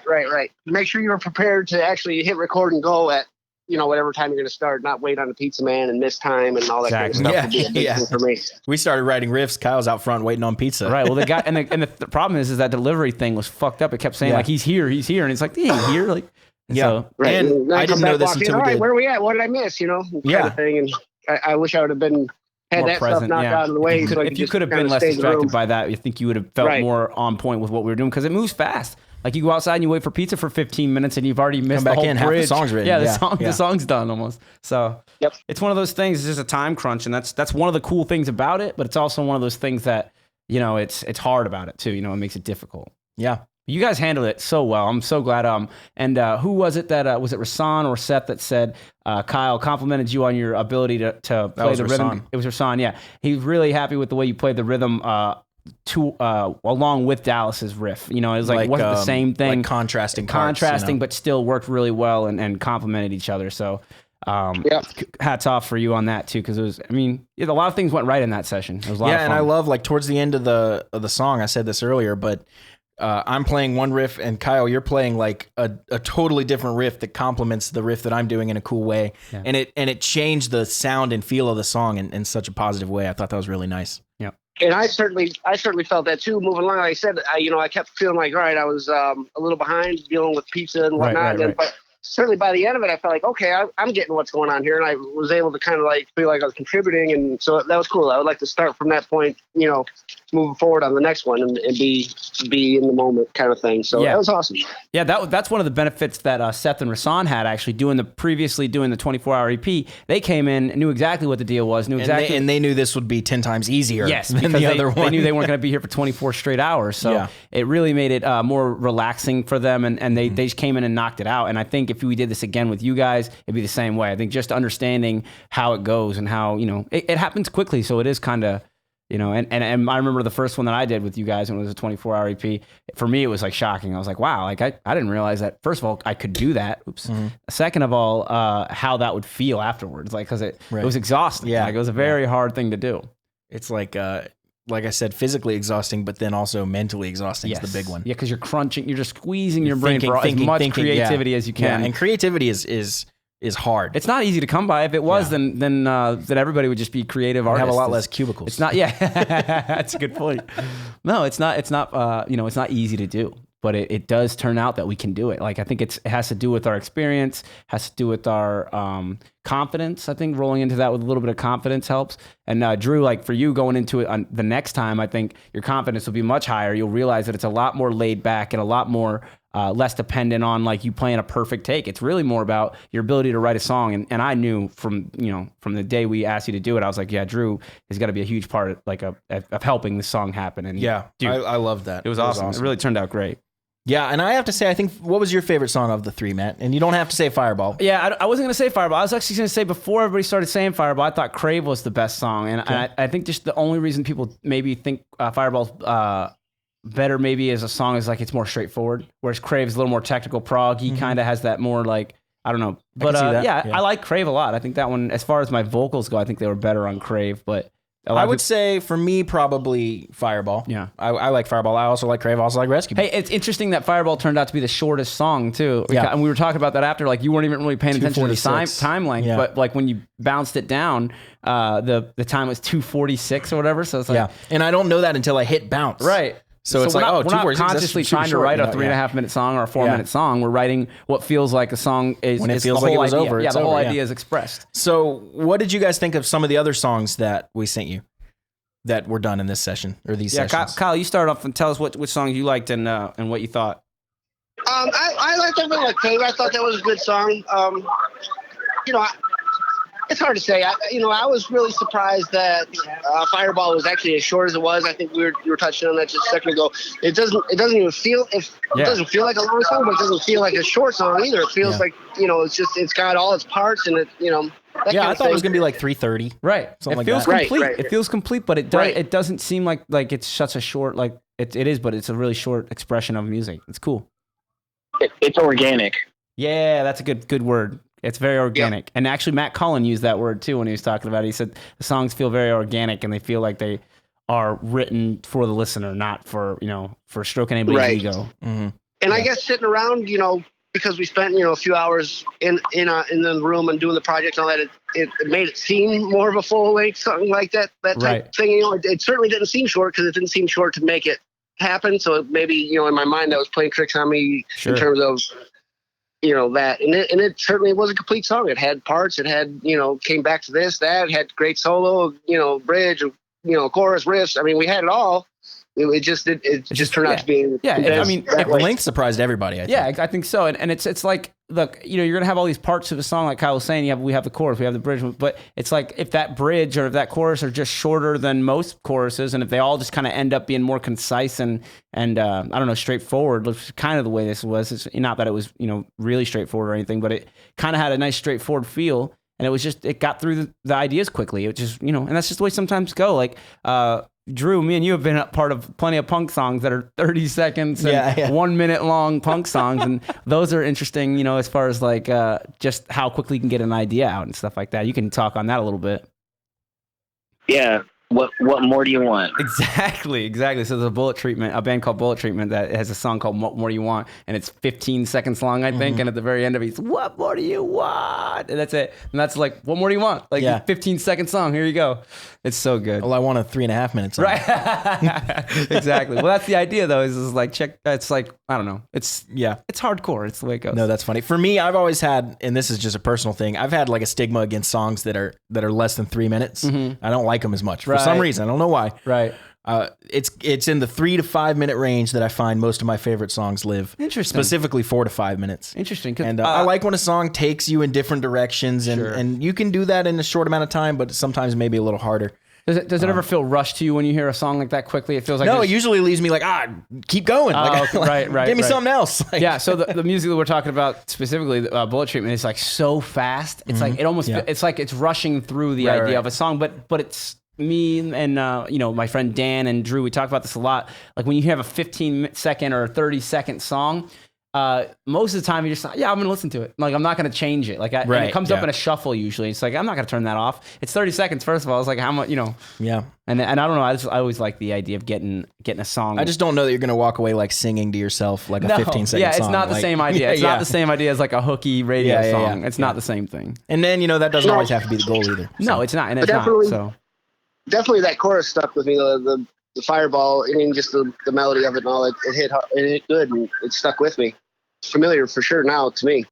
Right. Make sure you were prepared to actually hit record and go at, whatever time you're going to start, not wait on the pizza man and miss time and all that kind of stuff. Yeah, would be a big yeah. thing for me. We started writing riffs. Kyle's out front waiting on pizza. Right. Well, the guy and the problem is that delivery thing was fucked up. It kept saying Yeah. like he's here, and it's like he ain't here. Like Yeah. So, Right. And then I come didn't know back, this walk in, until all we right, did. where are we at? What did I miss? Kind Yeah. of thing. And I wish I would have been had more that present. stuff knocked Yeah. out of the way. If you so I could, if you just could have kinda been less stay in the room. distracted by that, I think you would have felt Right. more on point with what we were doing because it moves fast. Like you go outside and you wait for pizza for 15 minutes and you've already missed back the whole in, half the bridge. song's written. Yeah, Yeah. the song's done almost. So Yep. it's one of those things. It's just a time crunch, and that's one of the cool things about it. But it's also one of those things that it's hard about it too. It makes it difficult. Yeah. You guys handled it so well. I'm so glad. And who was it that was it Rasan or Seth that said Kyle complimented you on your ability to play was the rhythm? Rasan. It was Rasan. Yeah, he was really happy with the way you played the rhythm. Along with Dallas's riff, it was like wasn't the same thing. Like contrasting parts, but still worked really well and complemented each other. So, hats off for you on that too, because it was. I mean, a lot of things went right in that session. It was a lot of fun. And I love like towards the end of the song. I said this earlier, but I'm playing one riff, and Kyle, you're playing like a totally different riff that complements the riff that I'm doing in a cool way, and it changed the sound and feel of the song in such a positive way. I thought that was really nice. Yeah. And I certainly felt that too. Moving along, like I said, I kept feeling like, all right, I was a little behind dealing with pizza and whatnot. Right. But certainly by the end of it, I felt like, okay, I'm getting what's going on here, and I was able to kind of like feel like I was contributing, and so that was cool. I would like to start from that point, moving forward on the next one and be in the moment kind of thing. So that was awesome. Yeah, that's one of the benefits that Seth and Rasan had actually doing the 24-hour EP. They came in, knew exactly what the deal was, and they knew this would be 10 times easier. Yes, than because the other one. They knew they weren't going to be here for 24 straight hours. So it really made it more relaxing for them, and they just came in and knocked it out. And I think if we did this again with you guys, it'd be the same way. I think just understanding how it goes and how, it happens quickly. So it is kind of, and I remember the first one that I did with you guys when it was a 24-hour EP. For me, it was like shocking. I was like, wow, like I didn't realize that. First of all, I could do that. Oops. Mm-hmm. Second of all, how that would feel afterwards. Like, cause it was exhausting. Yeah. Like it was a very hard thing to do. It's like I said, physically exhausting, but then also mentally exhausting is the big one. Yeah. Cause you're crunching, you're just squeezing your brain for as much creativity as you can. Yeah. And creativity is hard. It's not easy to come by. If it was, then everybody would just be creative artists. Have a lot less cubicles. It's not. Yeah, that's a good point. No, it's not. It's not. It's not easy to do. But it does turn out that we can do it. Like I think it has to do with our experience, has to do with our confidence. I think rolling into that with a little bit of confidence helps. And Drew, like for you going into it on the next time, I think your confidence will be much higher. You'll realize that it's a lot more laid back and a lot more less dependent on like you playing a perfect take. It's really more about your ability to write a song. And I knew from the day we asked you to do it, I was like, yeah, Drew has got to be a huge part of helping this song happen. And dude, I love that. It was awesome. It really turned out great. Yeah, and I have to say, I think, what was your favorite song of the three, Matt? And you don't have to say Fireball. Yeah, I wasn't going to say Fireball. I was actually going to say before everybody started saying Fireball, I thought Crave was the best song. And I think just the only reason people maybe think Fireball's better maybe as a song is like it's more straightforward, whereas Crave's a little more technical prog. He kind of has that more like, I don't know. But I like Crave a lot. I think that one, as far as my vocals go, I think they were better on Crave, but... I would say for me, probably Fireball. Yeah. I like Fireball. I also like Crave. I also like Rescue. Hey, it's interesting that Fireball turned out to be the shortest song, too. Yeah. And we were talking about that after. Like, you weren't even really paying attention to the 2:46. time length. Yeah. But, like, when you bounced it down, the time was 2:46 or whatever. So it's like... Yeah. And I don't know that until I hit bounce. Right. So it's like, we're not 2:46, consciously that's super trying to short, write you a know? 3.5 minute song or a 4 minute song. We're writing what feels like a song is... When it is feels the like it whole was idea. over, Yeah, it's the whole over, idea is expressed. So what did you guys think of some of the other songs that we sent you that were done in this session or these sessions? Kyle, you start off and tell us which songs you liked and what you thought. I liked everything like Crave. I thought that was a good song. It's hard to say. I was really surprised that Fireball was actually as short as it was. I think you were touching on that just a second ago. It doesn't even feel it doesn't feel like a long song, but it doesn't feel like a short song either. It feels like it's got all its parts and it I thought it was gonna be like 3:30. Right. Something It like feels that. complete. Right. It feels complete, but it doesn't seem like it's such a short it is, but it's a really short expression of music. It's cool. It's organic. Yeah, that's a good word. It's very organic. And actually Matt Cullen used that word too when he was talking about it. He said the songs feel very organic and they feel like they are written for the listener, not for stroking anybody's ego. Mm-hmm. And I guess sitting around, because we spent a few hours in the room and doing the project and all that, it made it seem more of a full length, something like that type thing. It certainly didn't seem short because it didn't seem short to make it happen. So maybe in my mind that was playing tricks on me in terms of that, and it certainly was a complete song. It had parts. It had came back to this, that. It had great solo, bridge, chorus, riffs. I mean, we had it all. It just turned out to be. Yeah, I mean, that The way. length surprised everybody. I think. Yeah, I think so. And it's like, look, you know, you're gonna have all these parts of a song, like Kyle was saying. We have the chorus, we have the bridge, but it's like if that bridge or if that chorus are just shorter than most choruses, and if they all just kind of end up being more concise and I don't know, straightforward, which is kind of the way this was. It's not that it was, you know, really straightforward or anything, but it kind of had a nice straightforward feel. And it got through the ideas quickly. It just, you know, and that's just the way sometimes go. Like, Drew, me and you have been a part of plenty of punk songs that are 30 seconds and 1 minute long punk songs. And those are interesting, you know, as far as like just how quickly you can get an idea out and stuff like that. You can talk on that a little bit. Yeah. What more do you want? Exactly. So there's a band called Bullet Treatment that has a song called What More Do You Want? And it's 15 seconds long, I think. And at the very end of it, it's What More Do You Want? And that's it. And that's like, what more do you want? Like 15-second song. Here you go. It's so good. Well, I want a 3.5 minutes. Right. Exactly. Well, that's the idea though, is like it's like, I don't know. It's hardcore. It's the way it goes. No, that's funny. For me, I've always had, and this is just a personal thing, I've had like a stigma against songs that are less than 3 minutes. I don't like them as much for some reason. I don't know why. Right. It's in the 3 to 5 minute range that I find most of my favorite songs live. Interesting. Specifically 4 to 5 minutes. Interesting. And I like when a song takes you in different directions, and you can do that in a short amount of time, but sometimes maybe a little harder. Does it ever feel rushed to you when you hear a song like that quickly? It feels like no. It usually leaves me like keep going. Right. Give me something else. Yeah. So the music that we're talking about specifically, Bullet Treatment, is like so fast. It's like it almost. It's like it's rushing through the idea of a song, but it's me and you know, my friend Dan and Drew. We talk about this a lot. Like when you have a 15-second or 30-second song. Most of the time you're just like, I'm going to listen to it. Like, I'm not going to change it. Like, and it comes up in a shuffle usually. It's like, I'm not going to turn that off. It's 30 seconds, first of all. It's like, how much, you know. Yeah. And I don't know. I always like the idea of getting a song. I just don't know that you're going to walk away like singing to yourself like a 15-second song. Yeah, it's not the same idea. It's not the same idea as like a hooky radio song. It's not the same thing. And then, you know, that doesn't always have to be the goal either. No, it's not. And it's not. So definitely that chorus stuck with me. The Fireball, I mean, just the melody of it and all. It hit good, and it stuck with me. Familiar for sure now to me.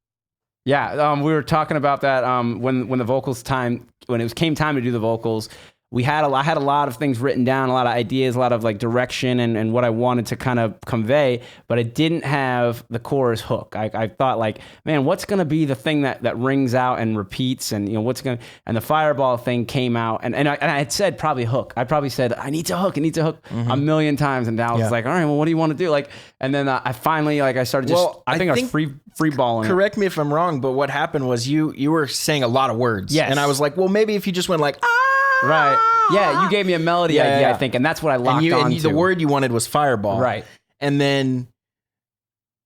Yeah, we were talking about that when it came time to do the vocals. I had a lot of things written down, a lot of ideas, a lot of like direction and what I wanted to kind of convey, but it didn't have the chorus hook. I thought like, man, what's going to be the thing that rings out and repeats, and you know and the Fireball thing came out, and I had said probably hook. I probably said I need to hook a million times, and Dallas was like, all right, well, what do you want to do? Like, and then I finally I started just I think I was free balling. Correct me if I'm wrong, but what happened was you were saying a lot of words. Yes. And I was like, well, maybe if you just went like Right. Yeah, you gave me a melody idea, I think, and that's what I locked on to. The word you wanted was Fireball. Right. And then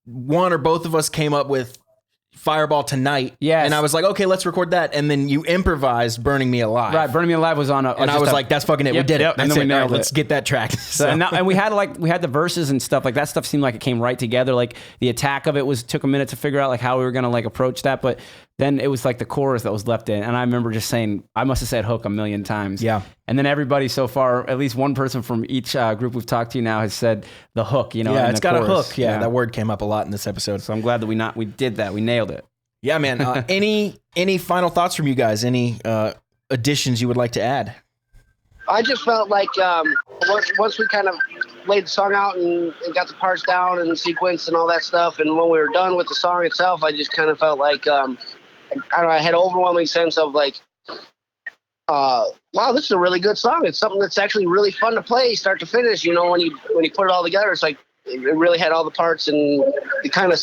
one or both of us came up with Fireball Tonight. Yes. And I was like, okay, let's record that. And then you improvised Burning Me Alive. Right, Burning Me Alive was on a... And I was like, that's fucking it. Yep, we did it. yep, and That's then we it. All nailed right, it. let's get that track. So, and we had the verses and stuff. Like that stuff seemed like it came right together. Like the attack of it took a minute to figure out like how we were going to like approach that. But then it was like the chorus that was left in. And I remember just saying, I must have said hook a million times. Yeah. And then everybody so far, at least one person from each group we've talked to now has said the hook, you know. yeah, and it's the got chorus. a hook. Yeah, that word came up a lot in this episode. So I'm glad that we did that. We nailed it. Yeah, man. Any final thoughts from you guys? Any additions you would like to add? I just felt like once we kind of laid the song out and got the parts down and sequence and all that stuff, and when we were done with the song itself, I just kind of felt like I don't know, I had an overwhelming sense of like, wow, this is a really good song. It's something that's actually really fun to play, start to finish. You know, when you put it all together, it's like it really had all the parts and the kind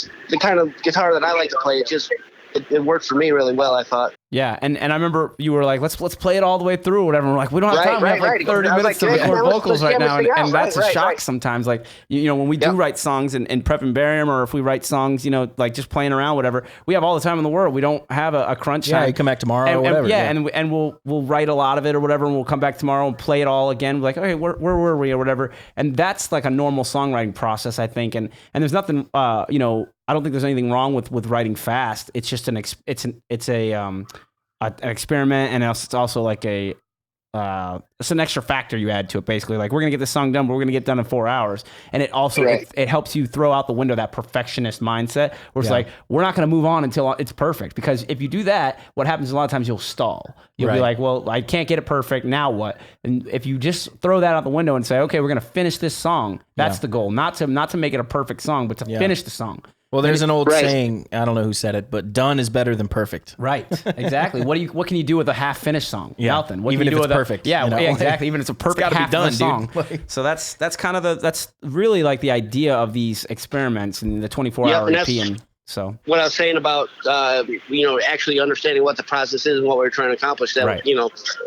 of guitar that I like to play. It worked for me really well, I thought. Yeah, and I remember you were like, let's play it all the way through or whatever. And we're like, we don't have time. We have like 30 minutes to record vocals right now. And that's a shock sometimes. Like, you know, when we do write songs in Prep and Barium, or if we write songs, you know, like just playing around, whatever, we have all the time in the world. We don't have a crunch time. Yeah, you come back tomorrow or whatever. And we'll write a lot of it or whatever, and we'll come back tomorrow and play it all again. We're like, okay, where were we or whatever. And that's like a normal songwriting process, I think. And there's nothing, you know, I don't think there's anything wrong with writing fast. It's just an experiment, and it's also like a it's an extra factor you add to it. Basically, like we're gonna get this song done, but we're gonna get it done in 4 hours, and it also Right. it helps you throw out the window that perfectionist mindset, where it's Yeah. like we're not gonna move on until it's perfect. Because if you do that, what happens is a lot of times you'll stall. You'll be Right. like, well, I can't get it perfect. Now what? And if you just throw that out the window and say, okay, we're gonna finish this song. That's Yeah. the goal. Not to make it a perfect song, but to Yeah. finish the song. Well, there's an old Right. saying, I don't know who said it, but done is better than perfect. Right. Exactly. What can you do with a half finished song? Yeah. Nothing. What Even can you if do it's with perfect, Yeah, you know? yeah, exactly. Even if it's a perfect gotta be half done, of the song. dude. Like- So that's kind of that's really like the idea of these experiments and the 24-hour Yeah, and EP. that's- And so What I was saying about actually understanding what the process is and what we're trying to accomplish, that Right.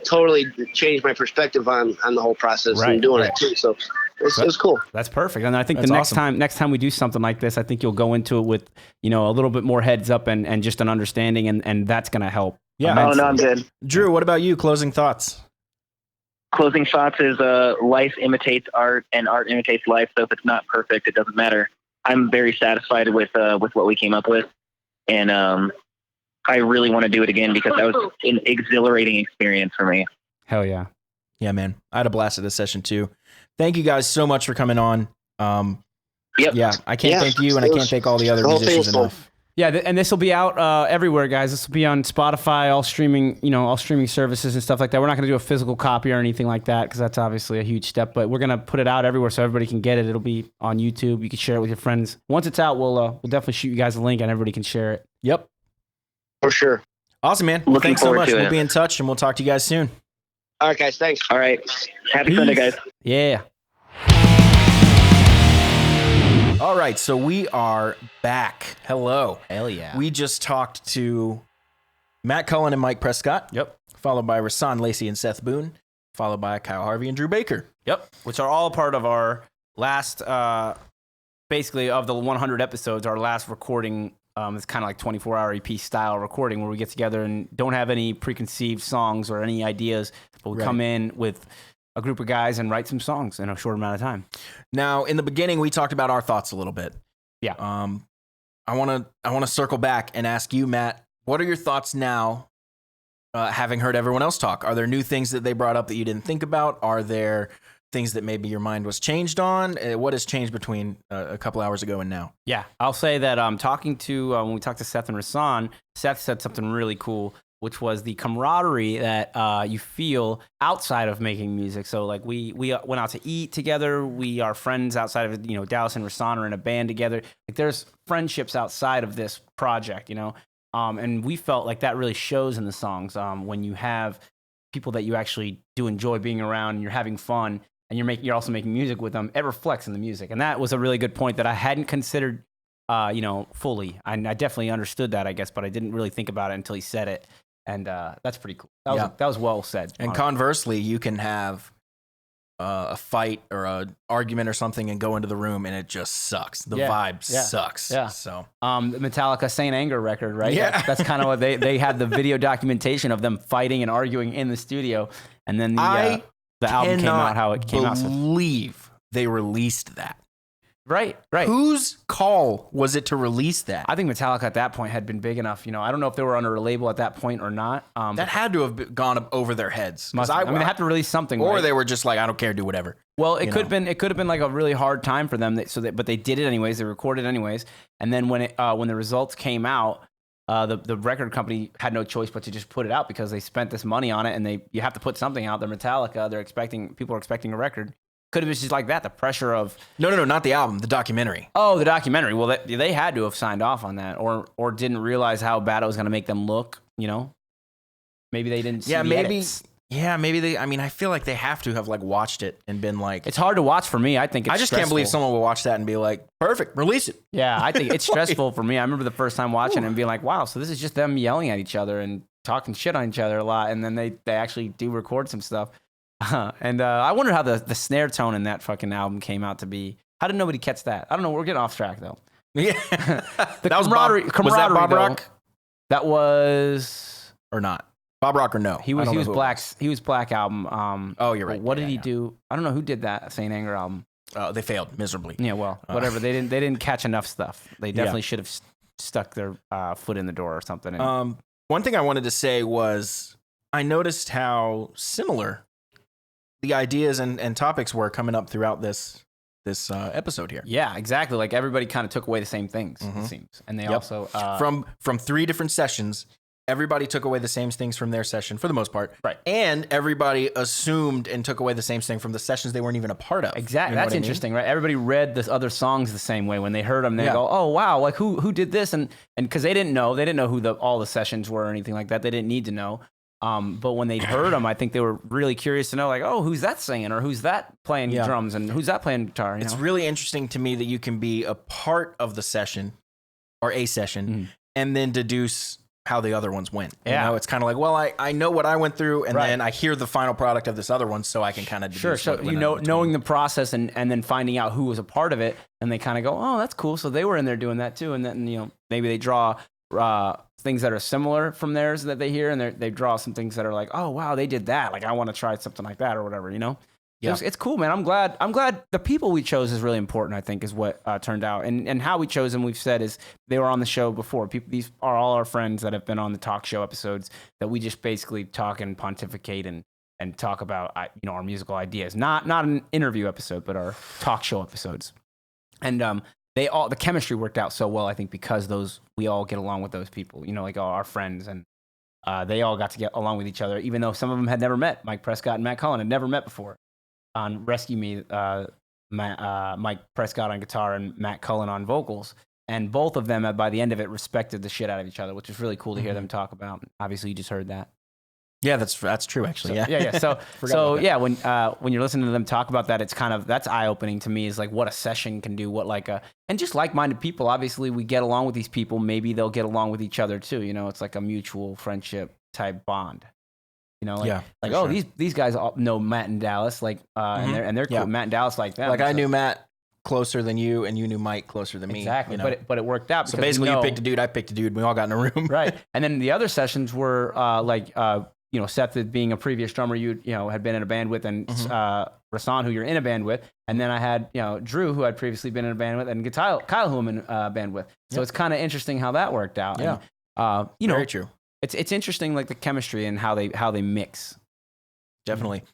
totally changed my perspective on the whole process Right, and doing right. it too. So it was cool. that's perfect. And I think That's the awesome. next time we do something like this, I think you'll go into it with a little bit more heads up and just an understanding, and that's going to help. Yeah. Oh, immensely. no, I'm good. Drew, what about you? Closing thoughts? Closing thoughts is life imitates art and art imitates life. So if it's not perfect, it doesn't matter. I'm very satisfied with what we came up with. And I really want to do it again because that was an exhilarating experience for me. Hell yeah. Yeah, man. I had a blast at this session too. Thank you guys so much for coming on. Yep. Yeah, I can't Yeah, thank you, and I it can't was- thank all the other the whole thing musicians was cool. enough. Yeah, and this will be out everywhere, guys. This will be on Spotify, all streaming services and stuff like that. We're not going to do a physical copy or anything like that because that's obviously a huge step. But we're going to put it out everywhere so everybody can get it. It'll be on YouTube. You can share it with your friends. Once it's out, we'll definitely shoot you guys a link and everybody can share it. Yep. For sure. Awesome, man. Looking Thanks so forward much. to We'll it. be in touch, and we'll talk to you guys soon. All right, guys. Thanks. All right. Happy Sunday, guys. Yeah. All right, so we are back. Hello. Hell yeah. We just talked to Matt Cullen and Mike Prescott. Yep. Followed by Rasan Lacey and Seth Boone. Followed by Kyle Harvey and Drew Baker. Yep. Which are all part of our last, basically of the 100 episodes, our last recording. It's kind of like 24-hour EP style recording where we get together and don't have any preconceived songs or any ideas, but we Right. come in with a group of guys and write some songs in a short amount of time. Now, in the beginning, we talked about our thoughts a little bit. Yeah. I want to circle back and ask you, Matt, what are your thoughts now, having heard everyone else talk? Are there new things that they brought up that you didn't think about? Are there things that maybe your mind was changed on? What has changed between a couple hours ago and now? Yeah, I'll say that talking to when we talked to Seth and Rasan, Seth said something really cool, which was the camaraderie that you feel outside of making music. So like we went out to eat together. We are friends outside of Dallas and Rasan are in a band together. Like there's friendships outside of this project, and we felt like that really shows in the songs when you have people that you actually do enjoy being around and you're having fun. And you're also making music with them. It reflects in the music, and that was a really good point that I hadn't considered, fully. I definitely understood that, I guess, but I didn't really think about it until he said it, and that's pretty cool. That was well said. And conversely, you can have a fight or a argument or something and go into the room and it just sucks. The vibe sucks. Yeah. So the Metallica Saint Anger record, right? Yeah. That's kind of what they had the video documentation of them fighting and arguing in the studio, and then the album came out how it came out. So, believe they released that. right. Whose call was it to release that? I think Metallica at that point had been big enough. I don't know if they were under a label at that point or not. That had to have gone over their heads. 'Cause I mean, they have to release something, or right? they were just like, I don't care, do whatever. Well, it could have been like a really hard time for them. But they did it anyways. They recorded it anyways. And then when the results came out, the record company had no choice but to just put it out because they spent this money on it, and you have to put something out. They're Metallica. People are expecting a record. Could have been just like that. The pressure of No, not the album, the documentary. the documentary. Well, they had to have signed off on that, or didn't realize how bad it was going to make them look. Maybe they didn't. See the edits. Maybe they. I mean, I feel like they have to have like watched it and been like, It's hard to watch for me. I think it's I just can't believe stressful. someone will watch that and be like, perfect, release it. Yeah, I think it's stressful for me. I remember the first time watching it and being like, wow, so this is just them yelling at each other and talking shit on each other a lot. And then they actually do record some stuff. And I wonder how the snare tone in that fucking album came out to be. How did nobody catch that? I don't know. We're getting off track, though. Yeah, The that was Bob. Was that camaraderie, Bob though, Rock That was... or not? Bob Rock or no? He I was don't know who it Black. He was Black Album. Oh, you're right. What did Yeah, he yeah. do? I don't know who did that Saint Anger album. They failed miserably. Yeah, well, whatever. They didn't catch enough stuff. They definitely should have stuck their foot in the door or something. And, One thing I wanted to say was I noticed how similar the ideas and topics were coming up throughout this episode here. Yeah, exactly. Like everybody kind of took away the same things, it seems. And they also from 3 different sessions, everybody took away the same things from their session for the most part. Right. And everybody assumed and took away the same thing from the sessions they weren't even a part of. Exactly. You know That's what I mean? interesting, right? Everybody read the other songs the same way when they heard them. They go, "Oh wow, like who did this?" And because they didn't know who all the sessions were or anything like that. They didn't need to know. But when they heard them, I think they were really curious to know, like, "Oh, who's that singing, or who's that playing drums, and who's that playing guitar?" You It's know? really interesting to me that you can be a part of the session or a session and then deduce how the other ones went. Yeah. You know, it's kind of like, well, I know what I went through, and Right. then I hear the final product of this other one, so I can kind of Sure. So knowing the process and then finding out who was a part of it, and they kind of go, "Oh, that's cool." So they were in there doing that too, and then maybe they draw things that are similar from theirs that they hear, and they draw some things that are like, "Oh wow, they did that. Like I want to try something like that or whatever." You know. Yeah. It's cool, man. I'm glad the people we chose is really important, I think, is what turned out. And how we chose them, we've said, is they were on the show before. These are all our friends that have been on the talk show episodes that we just basically talk and pontificate and talk about our musical ideas. Not an interview episode, but our talk show episodes. And the chemistry worked out so well, I think, because we all get along with those people, like all our friends, and they all got to get along with each other, even though some of them had never met. Mike Prescott and Matt Cullen had never met before. On Rescue Me, Mike Prescott on guitar and Matt Cullen on vocals. And both of them, by the end of it, respected the shit out of each other, which is really cool to hear them talk about. Obviously, you just heard that. Yeah, that's true, actually. So, yeah. So yeah, when you're listening to them talk about that, it's that's eye-opening to me, is like what a session can do, and just like-minded people. Obviously, we get along with these people. Maybe they'll get along with each other too. It's like a mutual friendship type bond. These guys all know Matt and Dallas, and they're cool. Yeah. Matt and Dallas like them. Like I knew Matt closer than you, and you knew Mike closer than me. Exactly, but it worked out. So basically, you picked a dude, I picked a dude, and we all got in a room. Right. And then the other sessions were Seth being a previous drummer you had been in a band with, and Rasan, who you're in a band with, and then I had Drew, who I'd previously been in a band with, and Kyle, who I'm in a band with. So it's kind of interesting how that worked out. Yeah. And, Very true. It's interesting, like the chemistry and how they mix. Definitely.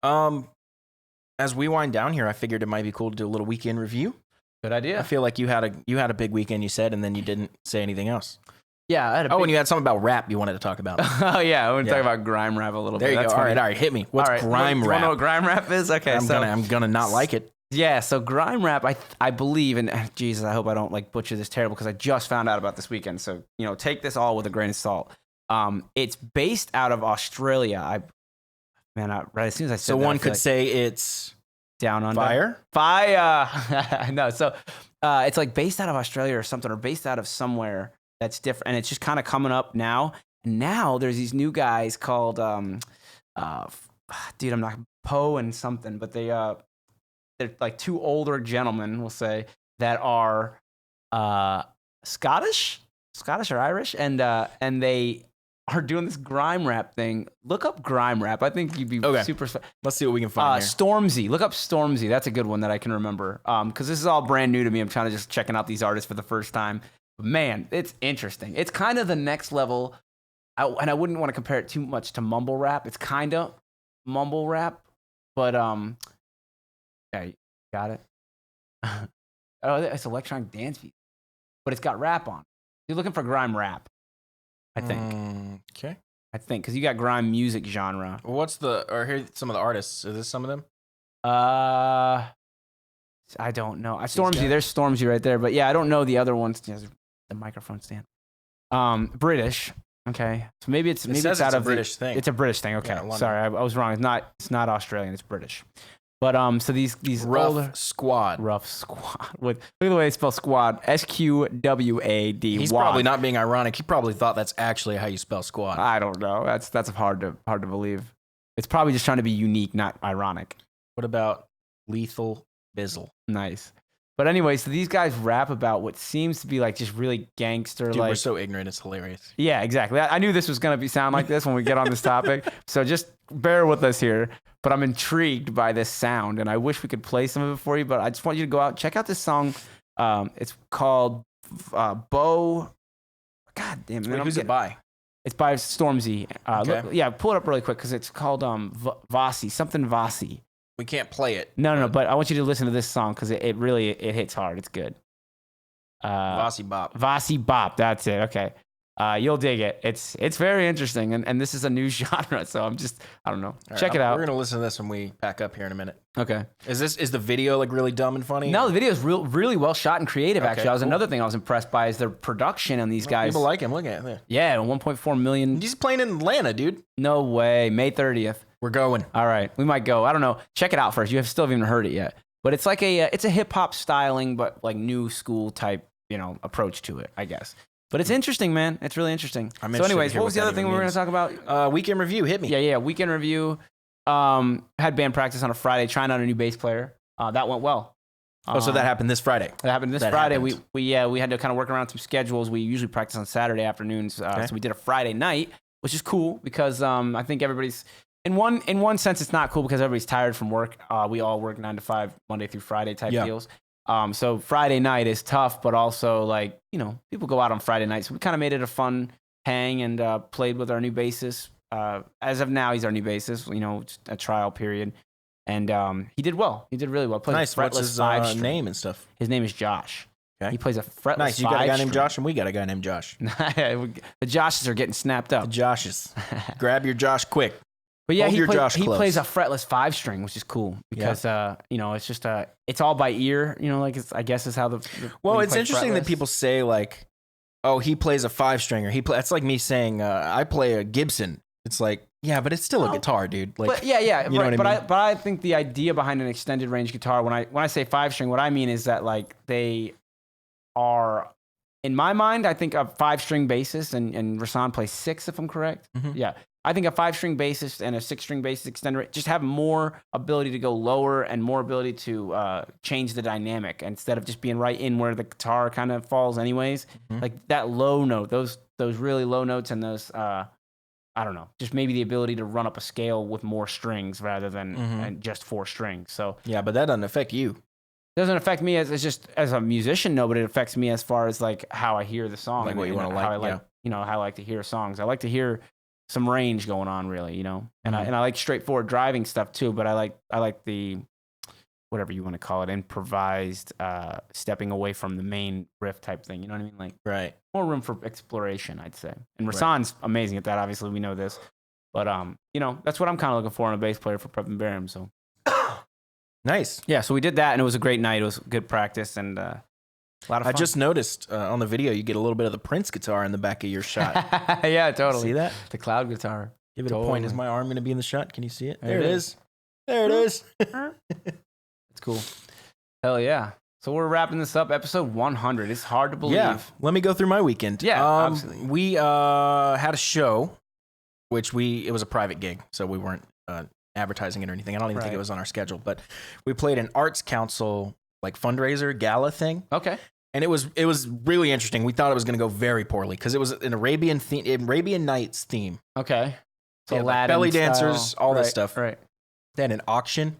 As we wind down here, I figured it might be cool to do a little weekend review. Good idea. I feel like you had a big weekend, you said, and then you didn't say anything else. Yeah. I had and you had something about rap you wanted to talk about. Oh yeah, I want to talk about grime rap a little there bit. There you go. All right, hit me. What's grime rap? You want to know what grime rap is? Okay, I'm gonna not like it. Yeah, so grime rap, I believe, and Jesus, I hope I don't butcher this terrible, because I just found out about this weekend. So take this all with a grain of salt. It's based out of Australia. Right as soon as I said so that, one could say it's down under fire. No, so it's like based out of Australia or something, or based out of somewhere that's different, and it's just kind of coming up now. And now there's these new guys called I'm not Poe and something, but they're like two older gentlemen, we'll say, that are Scottish or Irish, and they are doing this grime rap thing. Look up grime rap. I think you'd be super. Let's see what we can find here. Stormzy. Look up Stormzy. That's a good one that I can remember. Because this is all brand new to me. I'm trying to just checking out these artists for the first time. But man, it's interesting. It's kind of the next level. And I wouldn't want to compare it too much to mumble rap. It's kind of mumble rap, but yeah, got it. Oh, it's electronic dance beat, but it's got rap on. You're looking for grime rap, I think. Okay. I think because you got grime music genre. What's here some of the artists? Is this some of them? I don't know. Stormzy, there's Stormzy right there, but yeah, I don't know the other ones. Yeah, the microphone stand. British. Okay, so maybe it's out of British thing. It's a British thing. Okay, yeah, sorry, I was wrong. It's not Australian. It's British. But so these Rough Squad. Rough Squad. Look at the way they spell squad. SQWAD. He's probably not being ironic. He probably thought that's actually how you spell squad. I don't know. That's hard to believe. It's probably just trying to be unique, not ironic. What about Lethal Bizzle? Nice. But anyway, so these guys rap about what seems to be like just really gangster. Dude, we're so ignorant. It's hilarious. Yeah, exactly. I knew this was going to sound like this when we get on this topic. So just bear with us here. But I'm intrigued by this sound, and I wish we could play some of it for you. But I just want you to go out and check out this song. It's called Bo. God damn it. Wait, who's it by? It's by Stormzy. Okay. Yeah, pull it up really quick because it's called Vasi, something Vasi. We can't play it. No, but I want you to listen to this song because it really hits hard. It's good. Vasi Bop. Vasi Bop, that's it. Okay. You'll dig it. It's very interesting, and this is a new genre, so I don't know. All Check right, it out. We're gonna listen to this when we pack up here in a minute. Okay. Is the video like really dumb and funny? No, the video is really well shot and creative. Okay, Actually, that was cool. another thing I was impressed by is the production on these guys. People like him. Look at it. Yeah, 1.4 million. He's playing in Atlanta, dude. No way. May 30th. We're going. All right, we might go. I don't know. Check it out first. You still haven't even heard it yet, but it's like it's a hip hop styling, but like new school type, approach to it, I guess. But it's interesting, man. It's really interesting. I'm So, interested to anyways, hear what what was the that other thing even we were going means. to talk about? Weekend review. Hit me. Yeah. Weekend review. Had band practice on a Friday, trying out a new bass player. That went well. Oh, so that happened this Friday. That happened this That Friday. happened. We had to kind of work around some schedules. We usually practice on Saturday afternoons, so we did a Friday night, which is cool because I think everybody's in one sense it's not cool because everybody's tired from work. We all work 9 to 5 Monday through Friday type deals. So Friday night is tough, but also like people go out on Friday night, so we kind of made it a fun hang and played with our new bassist. As of now, he's our new bassist. It's a trial period. And he did well. He did really well. Played Nice. a fretless What's his 5-string. name and stuff? His name is Josh. Okay. He plays a fretless Nice. You got a guy named 5-string. Josh, and we got a guy named Josh. The Joshes are getting snapped The up. Joshes. Grab your Josh quick. But yeah, Hold he your Josh close. plays a fretless 5-string, which is cool because it's just it's all by ear. I guess is how the Well, when you it's play interesting that fretless. people say like, "Oh, he plays a 5-stringer." That's like me saying, "I play a Gibson." It's like, yeah, but it's still a guitar, dude. Like, But yeah, you know right. what I But I think the idea behind an extended range guitar, when I say 5-string, what I mean is that like they are, in my mind, I think a 5-string bassist and Rasan plays 6 if I'm correct. Mhm. Yeah, I think a 5-string bassist and a 6-string bassist extended just have more ability to go lower and more ability to change the dynamic instead of just being right in where the guitar kind of falls anyways. Mhm. Like that low note, those really low notes and those. I don't know, just maybe the ability to run up a scale with more strings rather than and just 4 strings. So yeah, but that doesn't affect you. it doesn't affect me as just as a musician, no, but it affects me as far as like how I hear the song, Like and, what you and wanna how like, I like, how I like to hear songs. I like to hear some range going on, really, and I like straightforward driving stuff too. But I like the whatever you want to call it, improvised, stepping away from the main riff type thing. You know what I mean? Like Right. more room for exploration, I'd say. And Right. Rasan's amazing at that. Obviously, we know this. But that's what I'm kind of looking for in a bass player for Prep and Barium. So Nice. yeah, so we did that, and it was a great night. It was good practice and a lot of fun. I just noticed on the video you get a little bit of the Prince guitar in the back of your shot. yeah, totally. See that? The cloud guitar. Give it a point. Is Totally. my arm going to be in the shot? Can you see it? There There it it is. There it is. It's cool. Hell yeah. So we're wrapping this up. Episode 100. It's hard to believe. Yeah. Let me go through my weekend. Yeah, absolutely. We had a show, which it was a private gig, so we weren't advertising it or anything. I don't even think Right. it was on our schedule, but we played an Arts Council like fundraiser gala thing. Okay. And it was really interesting. We thought it was going to go very poorly because it was an Arabian Nights theme. Okay. They had, like, Aladdin belly style. dancers, all this Right, stuff. Right. They had an auction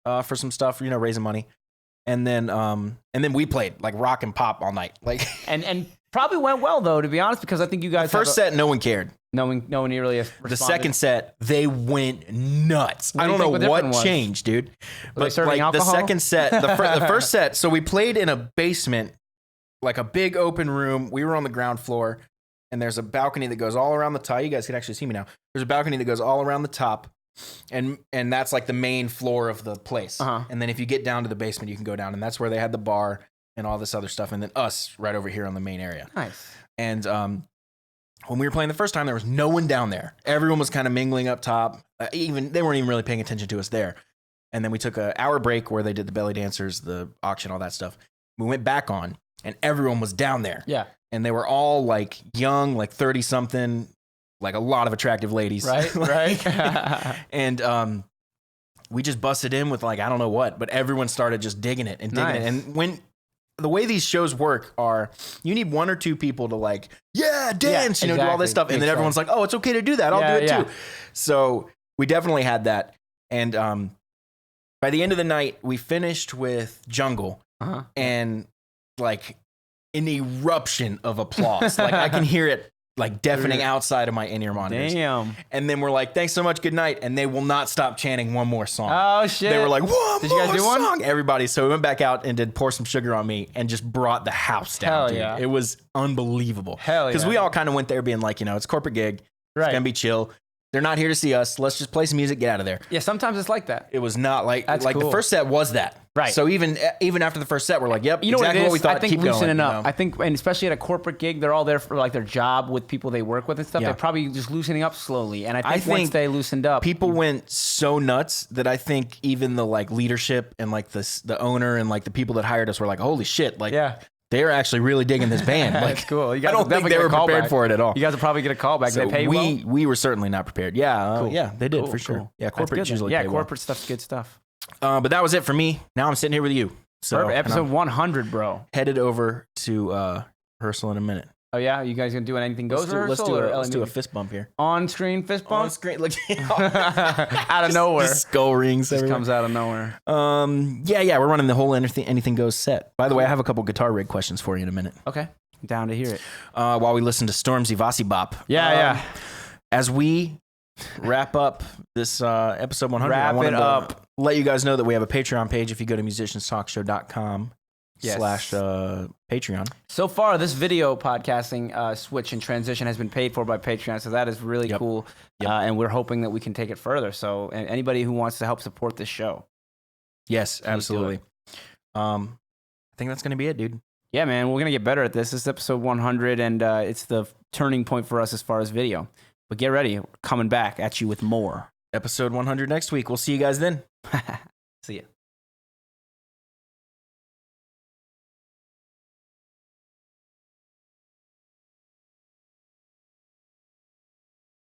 for some stuff, raising money. And then we played like rock and pop all night. Like And probably went well though, to be honest, because I think you guys first set, no one cared. no one really responded. The second set, they went nuts. What I do you don't think know the what difference was? changed, dude. Were they serving like the alcohol? second set, the first set, so we played in a basement, like a big open room. We were on the ground floor, and there's a balcony that goes all around the top. You guys can actually see me now. There's a balcony that goes all around the top, and that's like the main floor of the place. Uh-huh. And then if you get down to the basement, you can go down, and that's where they had the bar and all this other stuff, and then us right over here on the main area. Nice. And when we were playing the first time, there was no one down there. Everyone was kind of mingling up top. They weren't even really paying attention to us there. And then we took an hour break where they did the belly dancers, the auction, all that stuff. We went back on, and everyone was down there. Yeah. And they were all like young, like 30 something, like a lot of attractive ladies. Right. Like- Right. and we just busted in with like I don't know what, but everyone started just digging it and digging it. Nice. And when the way these shows work are you need 1 or 2 people to like, yeah, dance, do all this exactly. stuff. And then Exactly. everyone's like, oh, it's okay to do that. I'll Yeah, do it yeah. too. So we definitely had that. And by the end of the night, we finished with Jungle Uh-huh. and like an eruption of applause. Like I can hear it like deafening outside of my in-ear monitors. Damn. And then we're like, thanks so much, good night. And they will not stop chanting one more song. Oh shit. They were like, one Did you guys more do one? song. Everybody. So we went back out and did Pour Some Sugar on Me and just brought the house down, Hell dude. yeah. It was unbelievable. Hell Because yeah. we all kind of went there being like, it's a corporate gig. Right. It's going to be chill. They're not here to see us. Let's just play some music, get out of there. Yeah, sometimes it's like that. It was not like That's the cool. first set was that. Right. So even after the first set, we're like, yep, You know exactly what it is? we thought. I think Keep loosening going, up. I think, and especially at a corporate gig, they're all there for like their job with people they work with and stuff. Yeah. They're probably just loosening up slowly. And I think, I once think they loosened up, People went so nuts that I think even the like leadership and like the owner and like the people that hired us were like, holy shit, like yeah, they're actually really digging this band. Like, that's cool. You I guys don't will think definitely they get a were call prepared back. for it at all. You guys will probably get a call back. So They pay well. we were certainly not prepared. Yeah, Cool. yeah, they did Cool, for sure. cool. Yeah, That's corporate good then. usually Yeah, pay corporate stuff's good stuff. well. But that was it for me. Now I'm sitting here with you. So Perfect. and Episode I'm 100, bro. headed over to rehearsal in a minute. Oh yeah, you guys gonna do an anything goes Let's rehearsal? or do a LME? fist bump here. On screen fist On bump screen, look, out of nowhere. just skull rings. Just everywhere. comes out of nowhere. Yeah, we're running the whole anything goes set. By the way, I have a couple guitar rig questions for you in a minute. Okay, down to hear it. While we listen to Stormzy Vasi Bop. Yeah. As we wrap up this episode 100, I Wrap wanted it to up. let you guys know that we have a Patreon page. If you go to musicianstalkshow.com Yes. /Patreon. So far, this video podcasting switch and transition has been paid for by Patreon, so that is really Yep. cool. Yep. And we're hoping that we can take it further. So, and anybody who wants to help support this show, Yes, do absolutely. I think that's going to be it, dude. yeah, man, we're gonna get better at this. This is episode 100, and it's the turning point for us as far as video. But get ready, we're coming back at you with more. Episode 100 next week. We'll see you guys then. See ya.